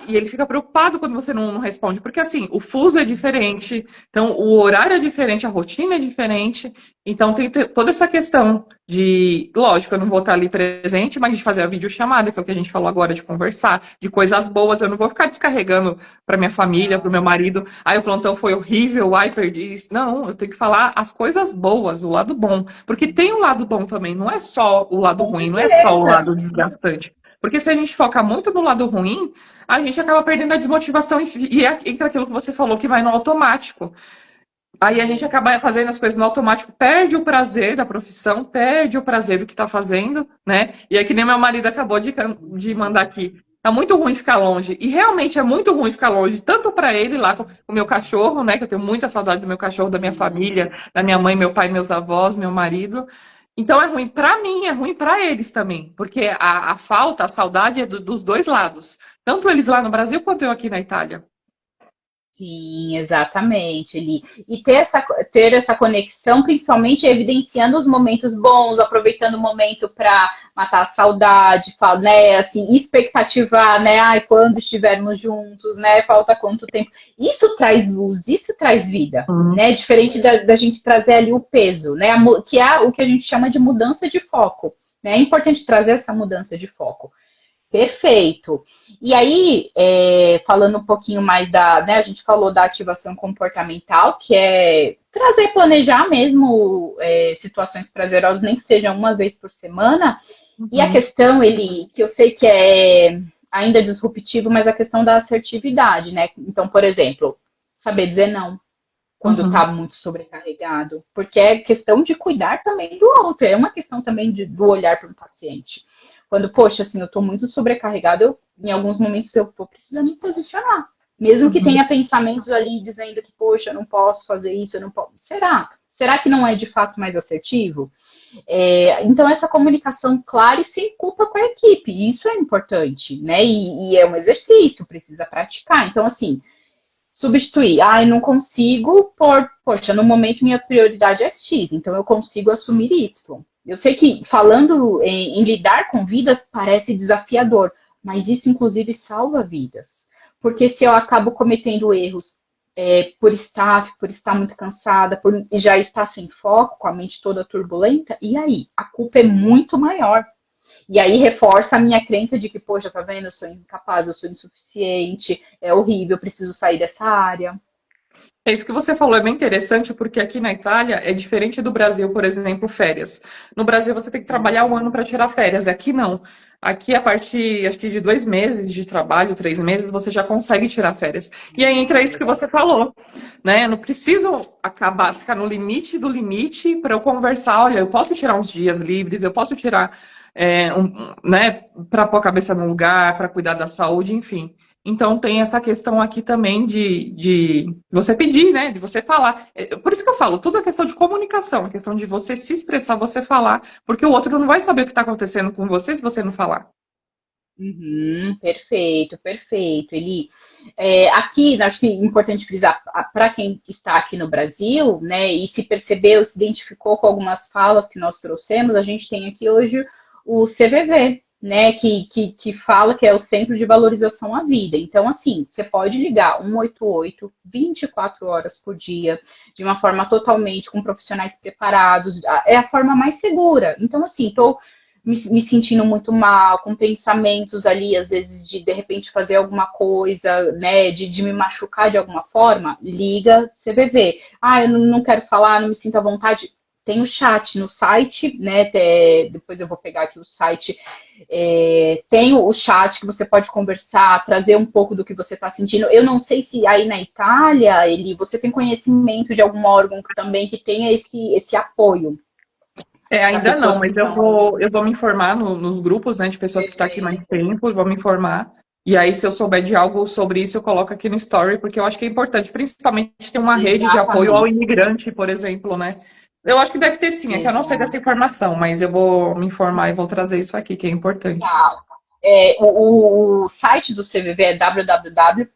e ele fica preocupado quando você não responde, porque assim, o fuso é diferente, então o horário é diferente, a rotina é diferente, então tem toda essa questão de, lógico, eu não vou estar ali presente, mas de fazer a videochamada, que é o que a gente falou agora, de conversar, de coisas boas, eu não vou ficar descarregando para minha família, para o meu marido, o plantão foi horrível, perdi isso. Não, eu tenho que falar as coisas boas, o lado bom, porque tem um lado bom também, não é só o lado Com ruim, não é só o certeza. lado desgastante. Porque se a gente foca muito no lado ruim, a gente acaba perdendo a desmotivação e entra aquilo que você falou que vai no automático. Aí a gente acaba fazendo as coisas no automático, perde o prazer da profissão, perde o prazer do que está fazendo, né? E é que nem meu marido acabou de mandar aqui. Tá muito ruim ficar longe. E realmente é muito ruim ficar longe, tanto para ele lá com o meu cachorro, né? Que eu tenho muita saudade do meu cachorro, da minha família, da minha mãe, meu pai, meus avós, meu marido. Então é ruim para mim, é ruim para eles também, porque a falta, a saudade é dos dois lados. Tanto eles lá no Brasil quanto eu aqui na Itália. Sim, exatamente, Eli. E ter essa conexão, principalmente evidenciando os momentos bons, aproveitando o momento para matar a saudade, né, assim, expectativar, né, ai, quando estivermos juntos, né, falta quanto tempo. Isso traz luz, isso traz vida, Uhum. né, diferente da gente trazer ali o peso, né, que é o que a gente chama de mudança de foco, né, é importante trazer essa mudança de foco. Perfeito. E aí, falando um pouquinho mais né, a gente falou da ativação comportamental, que é trazer, planejar mesmo situações prazerosas, nem que seja uma vez por semana. E a Uhum. questão, ele, que eu sei que é ainda disruptivo, mas a questão da assertividade, né? Então, por exemplo, saber dizer não quando está Uhum. muito sobrecarregado, porque é questão de cuidar também do outro, é uma questão também do olhar para um paciente. Quando, poxa, assim, eu estou muito sobrecarregado, em alguns momentos eu vou precisando me posicionar. Mesmo que Uhum. tenha pensamentos ali dizendo que, poxa, eu não posso fazer isso, eu não posso. Será? Será que não é de fato mais assertivo? Então, essa comunicação clara e sem culpa com a equipe, isso é importante, né? E é um exercício, precisa praticar. Então, assim, substituir. Ah, eu não consigo poxa, no momento minha prioridade é X, então eu consigo assumir Y. Eu sei que falando em lidar com vidas parece desafiador, mas isso inclusive salva vidas. Porque se eu acabo cometendo erros por estar muito cansada, por já estar sem foco, com a mente toda turbulenta, e aí? A culpa é muito maior. E aí reforça a minha crença de que, poxa, tá vendo? Eu sou incapaz, eu sou insuficiente, é horrível, eu preciso sair dessa área. É isso que você falou, é bem interessante, porque aqui na Itália é diferente do Brasil, por exemplo, férias. No Brasil você tem que trabalhar um ano para tirar férias, aqui não. Aqui, a partir, acho que de 2 meses de trabalho, 3 meses, você já consegue tirar férias. E aí entra isso que você falou, né? Eu não preciso acabar, ficar no limite do limite para eu conversar. Olha, eu posso tirar uns dias livres, eu posso tirar, né, para pôr a cabeça no lugar, para cuidar da saúde, enfim. Então tem essa questão aqui também de você pedir, né? De você falar. Por isso que eu falo, tudo é questão de comunicação, é questão de você se expressar, você falar, porque o outro não vai saber o que está acontecendo com você se você não falar. Uhum, perfeito, perfeito, Eli. Aqui, acho que é importante frisar, para quem está aqui no Brasil, né, e se percebeu, se identificou com algumas falas que nós trouxemos, a gente tem aqui hoje o CVV, né, que fala que é o Centro de Valorização à Vida. Então, assim, você pode ligar 188 24 horas por dia, de uma forma totalmente com profissionais preparados, é a forma mais segura. Então, assim, estou me sentindo muito mal, com pensamentos ali, às vezes, de repente fazer alguma coisa, né, de me machucar de alguma forma, liga CVV. Ah, eu não quero falar, não me sinto à vontade. Tem o chat no site, né? Depois eu vou pegar aqui o site. Tem o chat que você pode conversar, trazer um pouco do que você está sentindo. Eu não sei se aí na Itália, você tem conhecimento de algum órgão também que tenha esse apoio para Ainda pessoas não, que mas eu estão. vou, eu vou me informar nos grupos, né, de pessoas que estão aqui mais tempo, eu vou me informar. E aí, se eu souber de algo sobre isso, eu coloco aqui no Story, porque eu acho que é importante, principalmente ter uma rede de apoio ao Exatamente. imigrante, por exemplo, né? Eu acho que deve ter sim, é que eu não sei dessa informação, mas eu vou me informar e vou trazer isso aqui, que é importante. Tá. O site do CVV é www.cvv.org.br.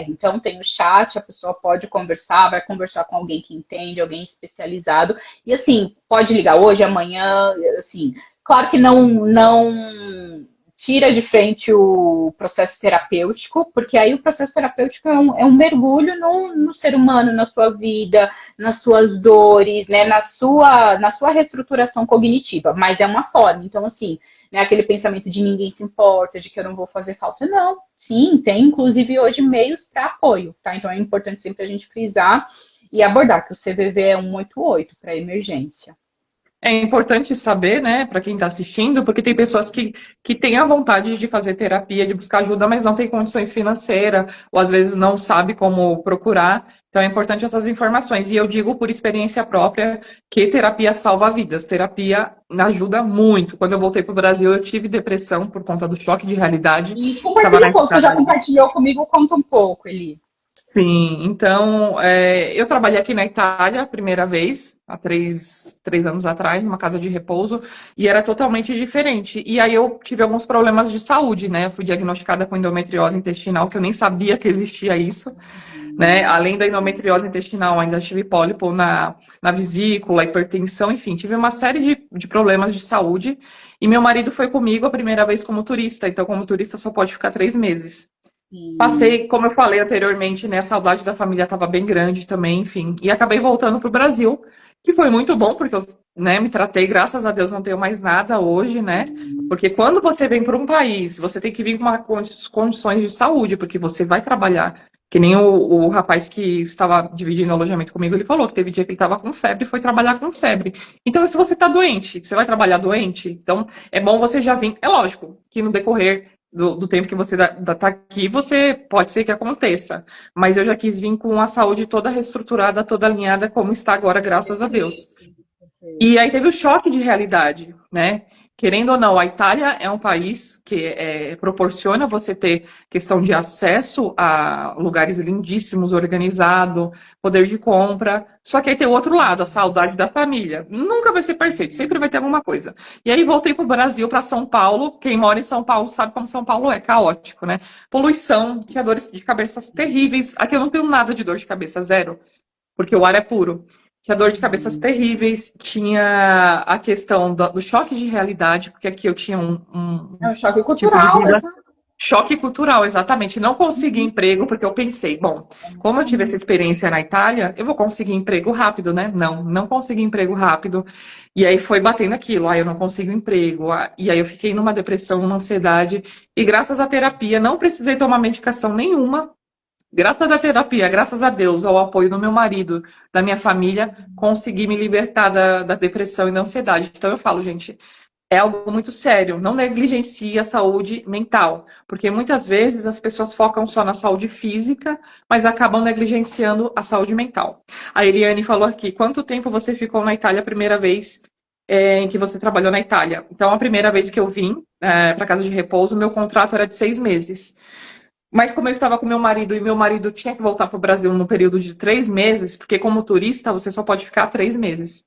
Então, tem o chat, a pessoa pode conversar, vai conversar com alguém que entende, alguém especializado. E, assim, pode ligar hoje, amanhã, assim. Claro que não tira de frente o processo terapêutico, porque aí o processo terapêutico é um mergulho no ser humano, na sua vida, nas suas dores, né, na sua reestruturação cognitiva, mas é uma forma. Então, assim, né, aquele pensamento de ninguém se importa, de que eu não vou fazer falta, não. Sim, tem inclusive hoje meios para apoio, tá? Então é importante sempre a gente frisar e abordar que o CVV é 188 para emergência. É importante saber, né, para quem está assistindo, porque tem pessoas que têm a vontade de fazer terapia, de buscar ajuda, mas não tem condições financeiras, ou às vezes não sabe como procurar. Então é importante essas informações. E eu digo por experiência própria que terapia salva vidas, terapia ajuda muito. Quando eu voltei para o Brasil, eu tive depressão por conta do choque de realidade. E Estava compartilha na um pouco, você já Itália. compartilhou comigo, conta um pouco, Eli. Sim, então eu trabalhei aqui na Itália a primeira vez, há três anos atrás, numa casa de repouso, e era totalmente diferente. E aí eu tive alguns problemas de saúde, né? Eu fui diagnosticada com endometriose intestinal, que eu nem sabia que existia isso, né? Além da endometriose intestinal, ainda tive pólipo na vesícula, hipertensão, enfim, tive uma série de problemas de saúde. E meu marido foi comigo a primeira vez como turista, então como turista só pode ficar 3 meses. Sim. Passei, como eu falei anteriormente, né? A saudade da família estava bem grande também, enfim. E acabei voltando para o Brasil, que foi muito bom, porque eu, né, me tratei, graças a Deus, não tenho mais nada hoje, né? Porque quando você vem para um país, você tem que vir com uma condições de saúde, porque você vai trabalhar. Que nem o rapaz que estava dividindo o alojamento comigo, ele falou que teve dia que ele estava com febre e foi trabalhar com febre. Então, se você está doente, você vai trabalhar doente, então é bom você já vir. É lógico que no decorrer do tempo que você está aqui, você pode ser que aconteça. Mas eu já quis vir com a saúde toda reestruturada, toda alinhada, como está agora, graças a Deus. Perfeito, E perfeito. aí teve o choque de realidade, né? Querendo ou não, a Itália é um país que proporciona você ter questão de acesso a lugares lindíssimos, organizado, poder de compra. Só que aí tem o outro lado, a saudade da família. Nunca vai ser perfeito, sempre vai ter alguma coisa. E aí voltei para o Brasil, para São Paulo. Quem mora em São Paulo sabe como São Paulo é caótico, né? Poluição, tinha dores de cabeça terríveis. Aqui eu não tenho nada de dor de cabeça, zero, porque o ar é puro. Tinha dor de cabeças terríveis, tinha a questão do choque de realidade, porque aqui eu tinha É um um choque tipo de cultural, vida. exato. Choque cultural, exatamente. Não consegui emprego, porque eu pensei, bom, É muito como eu tive essa comum. experiência na Itália, eu vou conseguir emprego rápido, né? Não, não consegui emprego rápido. E aí foi batendo aquilo, aí eu não consigo emprego. E aí eu fiquei numa depressão, numa ansiedade. E graças à terapia, não precisei tomar medicação nenhuma. Graças à terapia, graças a Deus, ao apoio do meu marido, da minha família, consegui me libertar da depressão e da ansiedade. Então eu falo, gente, é algo muito sério. Não negligencie a saúde mental, porque muitas vezes as pessoas focam só na saúde física, mas acabam negligenciando a saúde mental. A Eliane falou aqui, quanto tempo você ficou na Itália a primeira vez em que você trabalhou na Itália? Então, a primeira vez que eu vim para casa de repouso, meu contrato era de 6 meses. Mas como eu estava com meu marido e meu marido tinha que voltar para o Brasil no período de 3 meses, porque como turista você só pode ficar 3 meses.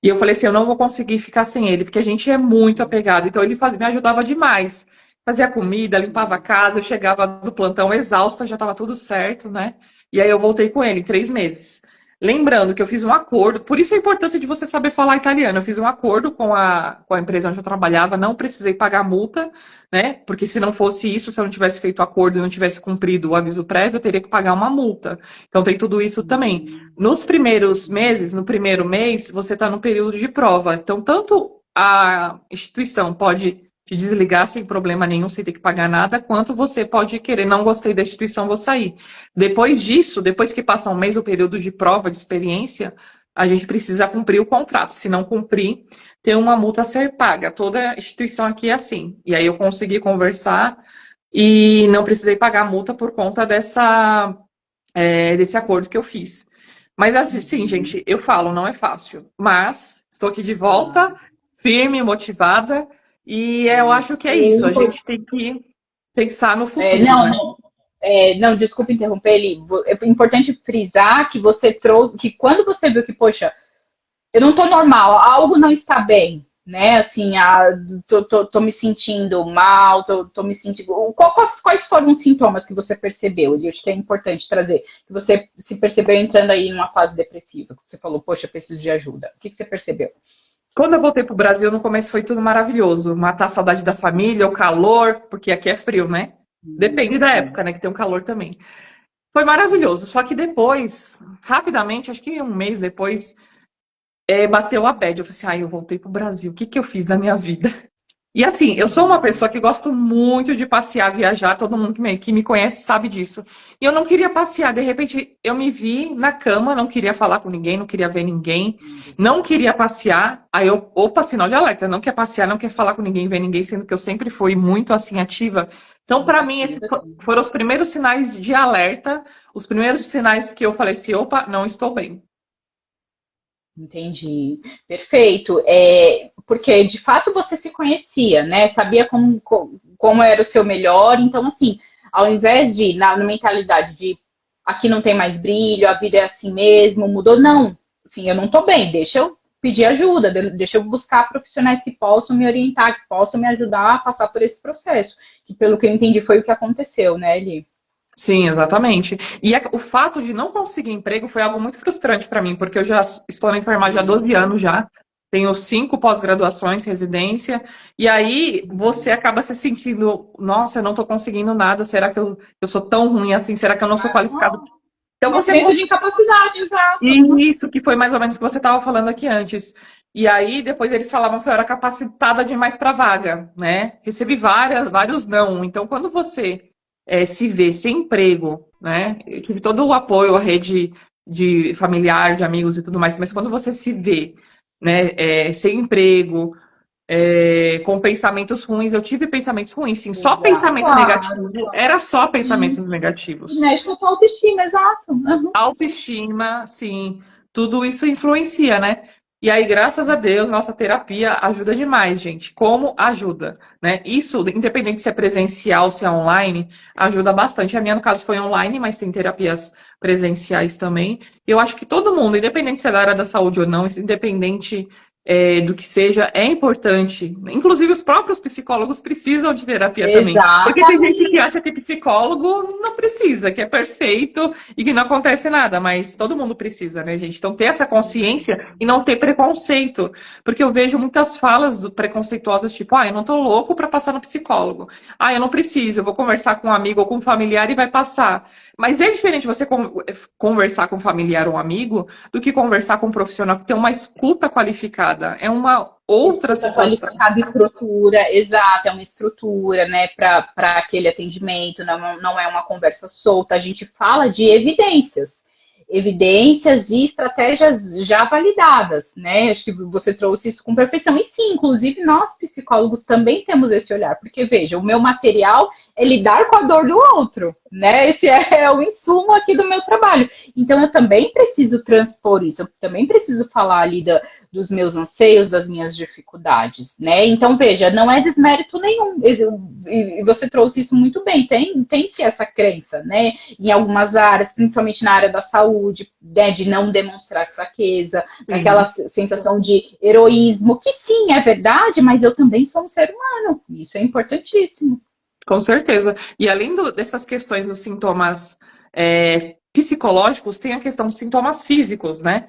E eu falei assim, eu não vou conseguir ficar sem ele, porque a gente é muito apegado. Então ele me ajudava demais. Fazia comida, limpava a casa, eu chegava do plantão exausta, já estava tudo certo, né? E aí eu voltei com ele em 3 meses. Lembrando que eu fiz um acordo, por isso a importância de você saber falar italiano. Eu fiz um acordo com a empresa onde eu trabalhava, não precisei pagar multa, né? Porque se não fosse isso, se eu não tivesse feito acordo e não tivesse cumprido o aviso prévio, eu teria que pagar uma multa. Então tem tudo isso também. Nos primeiros meses, no primeiro mês, você está no período de prova. Então, tanto a instituição pode te desligar sem problema nenhum, sem ter que pagar nada, quanto você pode querer, não gostei da instituição, vou sair. Depois disso, depois que passa um mês, o período de prova, de experiência, a gente precisa cumprir o contrato. Se não cumprir, tem uma multa a ser paga. Toda instituição aqui é assim. E aí eu consegui conversar e não precisei pagar a multa por conta desse acordo que eu fiz. Mas assim, sim, gente, eu falo, não é fácil. Mas estou aqui de volta, firme, motivada, e eu acho que é isso. A gente tem que pensar no futuro, Não, né? não. não, desculpa interromper ele. É importante frisar que você trouxe, que quando você viu que, poxa, eu não tô normal, algo não está bem, né? Assim, tô me sentindo mal, tô me sentindo. Quais foram os sintomas que você percebeu? Eu acho que é importante trazer. Que você se percebeu entrando aí numa fase depressiva, que você falou, poxa, preciso de ajuda. O que você percebeu? Quando eu voltei pro Brasil, no começo foi tudo maravilhoso. Matar a saudade da família, o calor, porque aqui é frio, né? Depende da época, né? Que tem um calor também. Foi maravilhoso. Só que depois, rapidamente, acho que um mês depois, bateu a bad. Eu falei assim, eu voltei pro Brasil. O que que eu fiz da minha vida? E assim, eu sou uma pessoa que gosto muito de passear, viajar, todo mundo que me conhece sabe disso. E eu não queria passear, de repente eu me vi na cama, não queria falar com ninguém, não queria ver ninguém, não queria passear. Aí eu, opa, sinal de alerta, não quer passear, não quer falar com ninguém, ver ninguém, sendo que eu sempre fui muito assim ativa. Então, para mim, esses foram os primeiros sinais de alerta, os primeiros sinais que eu falei assim, opa, não estou bem. Entendi. Perfeito. Porque de fato você se conhecia, né? Sabia como era o seu melhor. Então, assim, ao invés de, na mentalidade de aqui não tem mais brilho, a vida é assim mesmo, mudou, não. Assim, eu não tô bem, deixa eu pedir ajuda, deixa eu buscar profissionais que possam me orientar, que possam me ajudar a passar por esse processo. Que pelo que eu entendi foi o que aconteceu, né, Eli? Sim, exatamente. E o fato de não conseguir emprego foi algo muito frustrante para mim, porque eu já estou na enfermagem há 12 anos já, tenho 5 pós-graduações, residência, e aí você acaba se sentindo, nossa, eu não estou conseguindo nada, será que eu sou tão ruim assim? Será que eu não sou qualificado? Então Uma você crença de incapacidade, exato. isso que foi mais ou menos o que você estava falando aqui antes. E aí depois eles falavam que eu era capacitada demais para vaga, né? Recebi vários não. Então quando você se vê sem emprego, né? Eu tive todo o apoio, a rede de familiar, de amigos e tudo mais, mas quando você se vê, né, sem emprego, com pensamentos ruins, eu tive pensamentos ruins, sim, só Exato. pensamento Claro. negativo, era só Sim. pensamentos E negativos. mexe com a sua autoestima, exato. Uhum. Autoestima, sim, tudo isso influencia, né? E aí, graças a Deus, nossa terapia ajuda demais, gente. Como ajuda, né? Isso, independente se é presencial, se é online, ajuda bastante. A minha, no caso, foi online, mas tem terapias presenciais também. Eu acho que todo mundo, independente se é da área da saúde ou não, independente do que seja, é importante. Inclusive, os próprios psicólogos precisam de terapia também. Porque tem gente que Exatamente. acha que psicólogo não precisa, que é perfeito e que não acontece nada, mas todo mundo precisa, né, gente? Então, ter essa consciência e não ter preconceito. Porque eu vejo muitas falas preconceituosas, tipo, eu não tô louco para passar no psicólogo. Eu não preciso, eu vou conversar com um amigo ou com um familiar e vai passar. Mas é diferente você conversar com um familiar ou um amigo do que conversar com um profissional que tem uma escuta qualificada. É uma outra Escuta situação. qualificada, estrutura, exato, é uma estrutura, né, para aquele atendimento, não é uma conversa solta, a gente fala de evidências e estratégias já validadas, né? Acho que você trouxe isso com perfeição. E sim, inclusive nós psicólogos também temos esse olhar, porque veja, o meu material é lidar com a dor do outro, né? Esse é o insumo aqui do meu trabalho. Então eu também preciso transpor isso, eu também preciso falar ali dos meus anseios, das minhas dificuldades, né? Então veja, não é desmérito nenhum. E você trouxe isso muito bem. Tem-se essa crença, né? Em algumas áreas, principalmente na área da saúde, né, de não demonstrar fraqueza, aquela sensação de heroísmo, que sim, é verdade, mas eu também sou um ser humano. Isso é importantíssimo. Com certeza. E além dessas questões dos sintomas psicológicos, tem a questão dos sintomas físicos, né?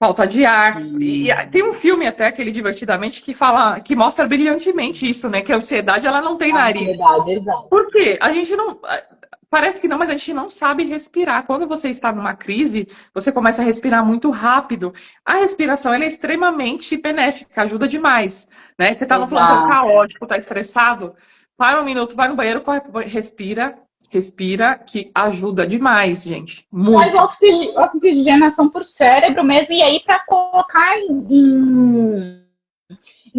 Falta de ar. E tem um filme até, aquele Divertidamente, que fala, que mostra brilhantemente isso, né? Que a ansiedade, ela não tem A nariz. ansiedade, exato. Por quê? A gente não. Parece que não, mas a gente não sabe respirar. Quando você está numa crise, você começa a respirar muito rápido. A respiração ela é extremamente benéfica, ajuda demais. Né? Você está no plantão Exato. caótico, está estressado, para um minuto, vai no banheiro, corre, respira, que ajuda demais, gente. Faz Muito. oxigenação por cérebro mesmo, e aí para colocar em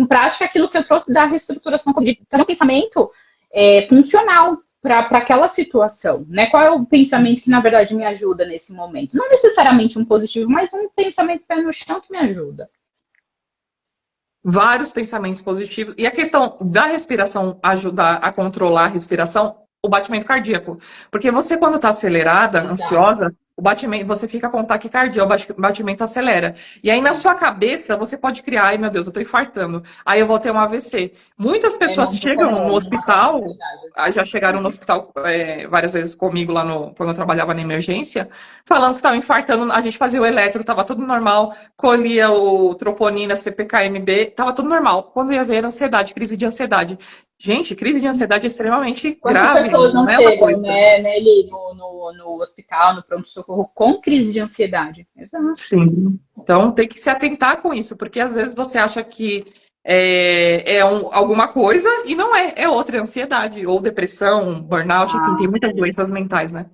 prática aquilo que eu trouxe da reestruturação, de fazer um pensamento funcional para aquela situação, né? Qual é o pensamento que, na verdade, me ajuda nesse momento? Não necessariamente um positivo, mas um pensamento pé no chão que me ajuda. Vários pensamentos positivos. E a questão da respiração ajudar a controlar a respiração o batimento cardíaco. Porque você, quando está acelerada, Exato. ansiosa, o batimento, você fica com taquicardia, o batimento acelera. E aí, na sua cabeça, você pode criar, ai meu Deus, eu tô infartando. Aí eu vou ter um AVC. Muitas É, não pessoas tô chegam no comum. É hospital, verdade. já chegaram no hospital várias vezes comigo lá no, quando eu trabalhava na emergência, falando que estavam infartando. A gente fazia o eletro, tava tudo normal, colhia o troponina, CPKMB, tava tudo normal. Quando ia ver, era ansiedade, crise de ansiedade. Gente, crise de ansiedade é extremamente Quantas grave, pessoas não não é uma chegam, coisa. né, Nelly, no hospital, no pronto-socorro, com crise de ansiedade? Exato. Sim. Então tem que se atentar com isso, porque às vezes você acha que alguma coisa e não é, é outra, é ansiedade, ou depressão, burnout, enfim, tem muitas doenças mentais, né?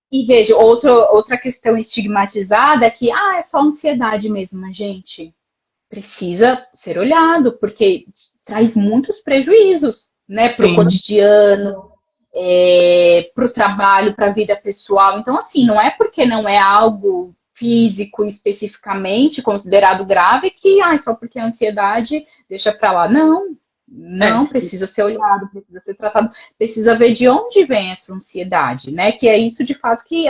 E veja, outra questão estigmatizada é que, é só ansiedade mesmo, mas, gente, precisa ser olhado, porque traz muitos prejuízos, né, para o Sim, cotidiano, para o trabalho, para a vida pessoal. Então, assim, não é porque não é algo físico especificamente considerado grave que, só porque é ansiedade, deixa para lá. Não, é, não, precisa ser olhado, precisa ser tratado, precisa ver de onde vem essa ansiedade, né? Que é isso de fato que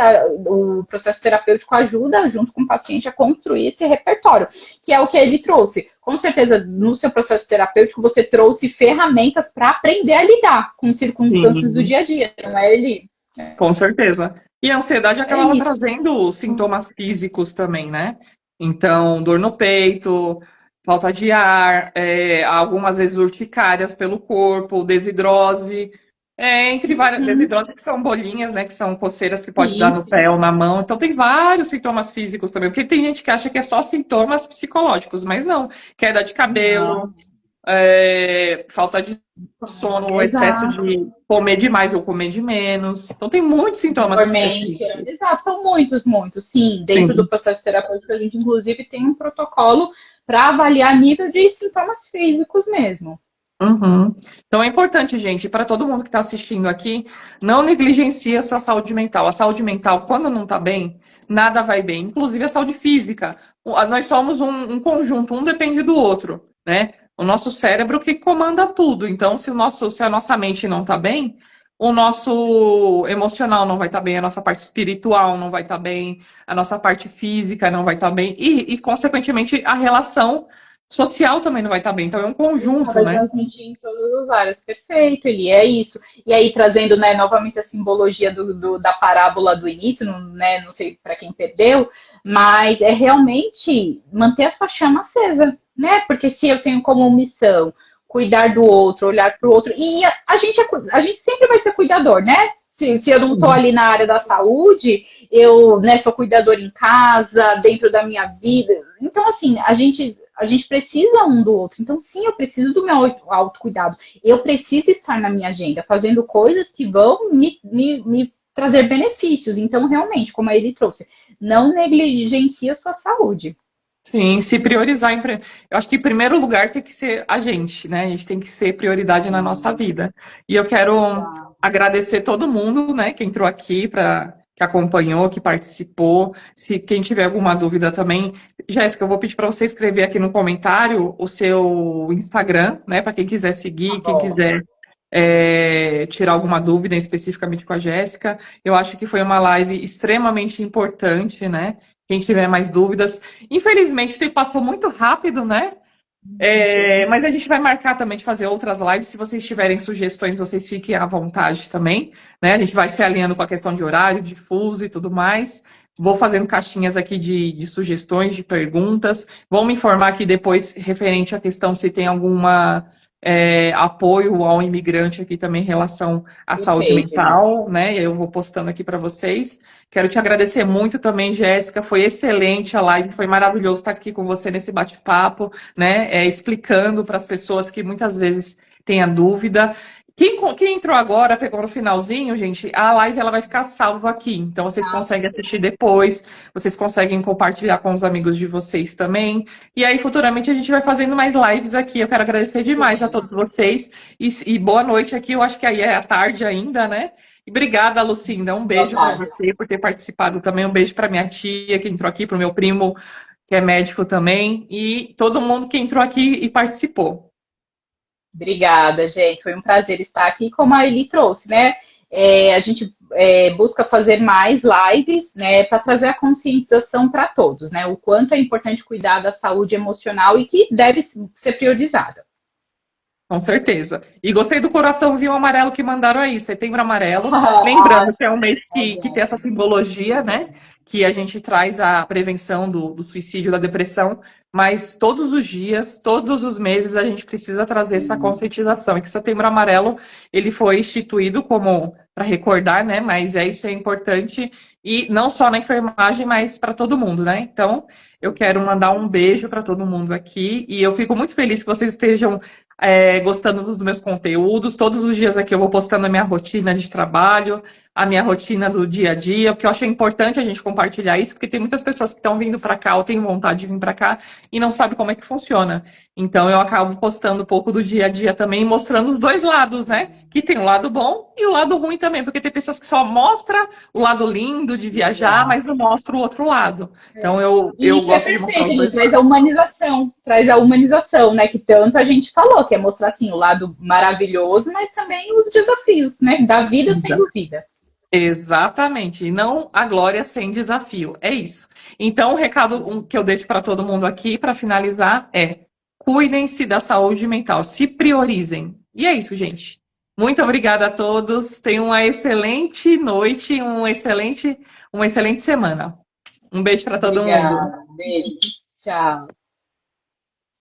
o processo terapêutico ajuda, junto com o paciente, a construir esse repertório, que é o que ele trouxe. Com certeza, no seu processo terapêutico, você trouxe ferramentas para aprender a lidar com circunstâncias do sim, dia a dia, não é, Eli? com certeza. E a ansiedade É acaba isso. trazendo sintomas físicos também, né? Então, dor no peito, falta de ar, algumas vezes urticárias pelo corpo, desidrose. Entre várias Uhum. desidrose que são bolinhas, né? Que são coceiras que pode dar Sim, no sim. pé ou na mão. Então tem vários sintomas físicos também, porque tem gente que acha que é só sintomas psicológicos, mas não. Queda de cabelo, Não. falta de sono, excesso Exato. de comer demais ou comer de menos. Então tem muitos sintomas Dormência. físicos. Exato, são muitos, muitos. Sim, dentro do Sim. processo terapêutico, a gente, inclusive, tem um protocolo para avaliar nível de sintomas físicos mesmo. Uhum. Então é importante, gente, para todo mundo que está assistindo aqui, não negligencie a sua saúde mental. A saúde mental, quando não está bem, nada vai bem, inclusive a saúde física. Nós somos um conjunto, um depende do outro, né? O nosso cérebro que comanda tudo. Então, se a nossa mente não está bem, o nosso emocional não vai estar bem, a nossa parte espiritual não vai estar bem, a nossa parte física não vai estar bem, consequentemente, a relação social também não vai estar bem. Então é um conjunto, Vai né? transmitir em todas as áreas. Perfeito, ele é isso. E aí, trazendo, né, novamente a simbologia da parábola do início, não, né, não sei para quem perdeu, mas é realmente manter essa chama acesa, né? Porque se eu tenho como missão cuidar do outro, olhar para o outro, e a gente sempre vai ser cuidador, né? Se eu não estou Sim. ali na área da saúde, eu, né, sou cuidador em casa, dentro da minha vida. Então, assim, a gente precisa um do outro. Então, sim, eu preciso do meu autocuidado. Eu preciso estar na minha agenda, fazendo coisas que vão me trazer benefícios. Então, realmente, como ele trouxe, não negligencie a sua saúde. Sim, se priorizar. Eu acho que em primeiro lugar tem que ser a gente, né? A gente tem que ser prioridade na nossa vida. E eu quero Exato. agradecer todo mundo, né, que entrou aqui que acompanhou, que participou. Se quem tiver alguma dúvida também, Jéssica, eu vou pedir para você escrever aqui no comentário o seu Instagram, né, para quem quiser Tá seguir, quem bom. quiser tirar alguma dúvida especificamente com a Jéssica. Eu acho que foi uma live extremamente importante, né? Quem tiver mais dúvidas. Infelizmente, o tempo passou muito rápido, né? Mas a gente vai marcar também de fazer outras lives. Se vocês tiverem sugestões, vocês fiquem à vontade também, né? A gente vai se alinhando com a questão de horário, de fuso e tudo mais. Vou fazendo caixinhas aqui de sugestões, de perguntas. Vão me informar aqui depois, referente à questão se tem alguma apoio ao imigrante aqui também em relação à saúde Perfeito, Eli. mental, né? E aí eu vou postando aqui para vocês. Quero te agradecer muito também, Jéssica. Foi excelente a live, foi maravilhoso estar aqui com você nesse bate-papo, né? Explicando para as pessoas que muitas vezes têm a dúvida. Quem entrou agora, pegou no finalzinho, gente, a live ela vai ficar salva aqui. Então vocês Ah, conseguem assistir depois, vocês conseguem compartilhar com os amigos de vocês também. E aí, futuramente, a gente vai fazendo mais lives aqui. Eu quero agradecer demais a sim. todos vocês. E boa noite aqui. Eu acho que aí é a tarde ainda, né? E obrigada, Lucinda. Um Boa beijo para tarde. você por ter participado também. Um beijo para minha tia que entrou aqui, para o meu primo, que é médico também. E todo mundo que entrou aqui e participou. Obrigada, gente. Foi um prazer estar aqui, como a Eli trouxe, né? A gente busca fazer mais lives, né, para trazer a conscientização para todos, né? O quanto é importante cuidar da saúde emocional e que deve ser priorizada. Com certeza. E gostei do coraçãozinho amarelo que mandaram aí, Setembro Amarelo. Ah, Lembrando que é um mês tá que tem bom. essa simbologia, né? Que a gente traz a prevenção do suicídio, da depressão, mas todos os dias, todos os meses, a gente precisa trazer essa conscientização. E que o Setembro Amarelo, ele foi instituído como para recordar, né? Mas isso é importante, e não só na enfermagem, mas para todo mundo, né? Então, eu quero mandar um beijo para todo mundo aqui, e eu fico muito feliz que vocês estejam gostando dos meus conteúdos. Todos os dias aqui eu vou postando a minha rotina de trabalho, a minha rotina do dia a dia, porque eu acho importante a gente compartilhar isso, porque tem muitas pessoas que estão vindo para cá ou têm vontade de vir para cá e não sabem como é que funciona. Então eu acabo postando um pouco do dia a dia também, mostrando os dois lados, né? Que tem o lado bom e o lado ruim também, porque tem pessoas que só mostram o lado lindo de viajar, mas não mostram o outro lado. Então eu Isso é gosto de mostrar perfeito, os ele dois lados. traz a humanização, né? Que tanto a gente falou, que é mostrar assim o lado maravilhoso, mas também os desafios, né? Da vida sem dúvida. Exatamente, e não a glória sem desafio. É isso. Então, o recado que eu deixo para todo mundo aqui, para finalizar, é: cuidem-se da saúde mental, se priorizem. E é isso, gente. Muito obrigada a todos. Tenham uma excelente noite, uma excelente semana. Um beijo para todo mundo. Obrigada. Beijo. Tchau.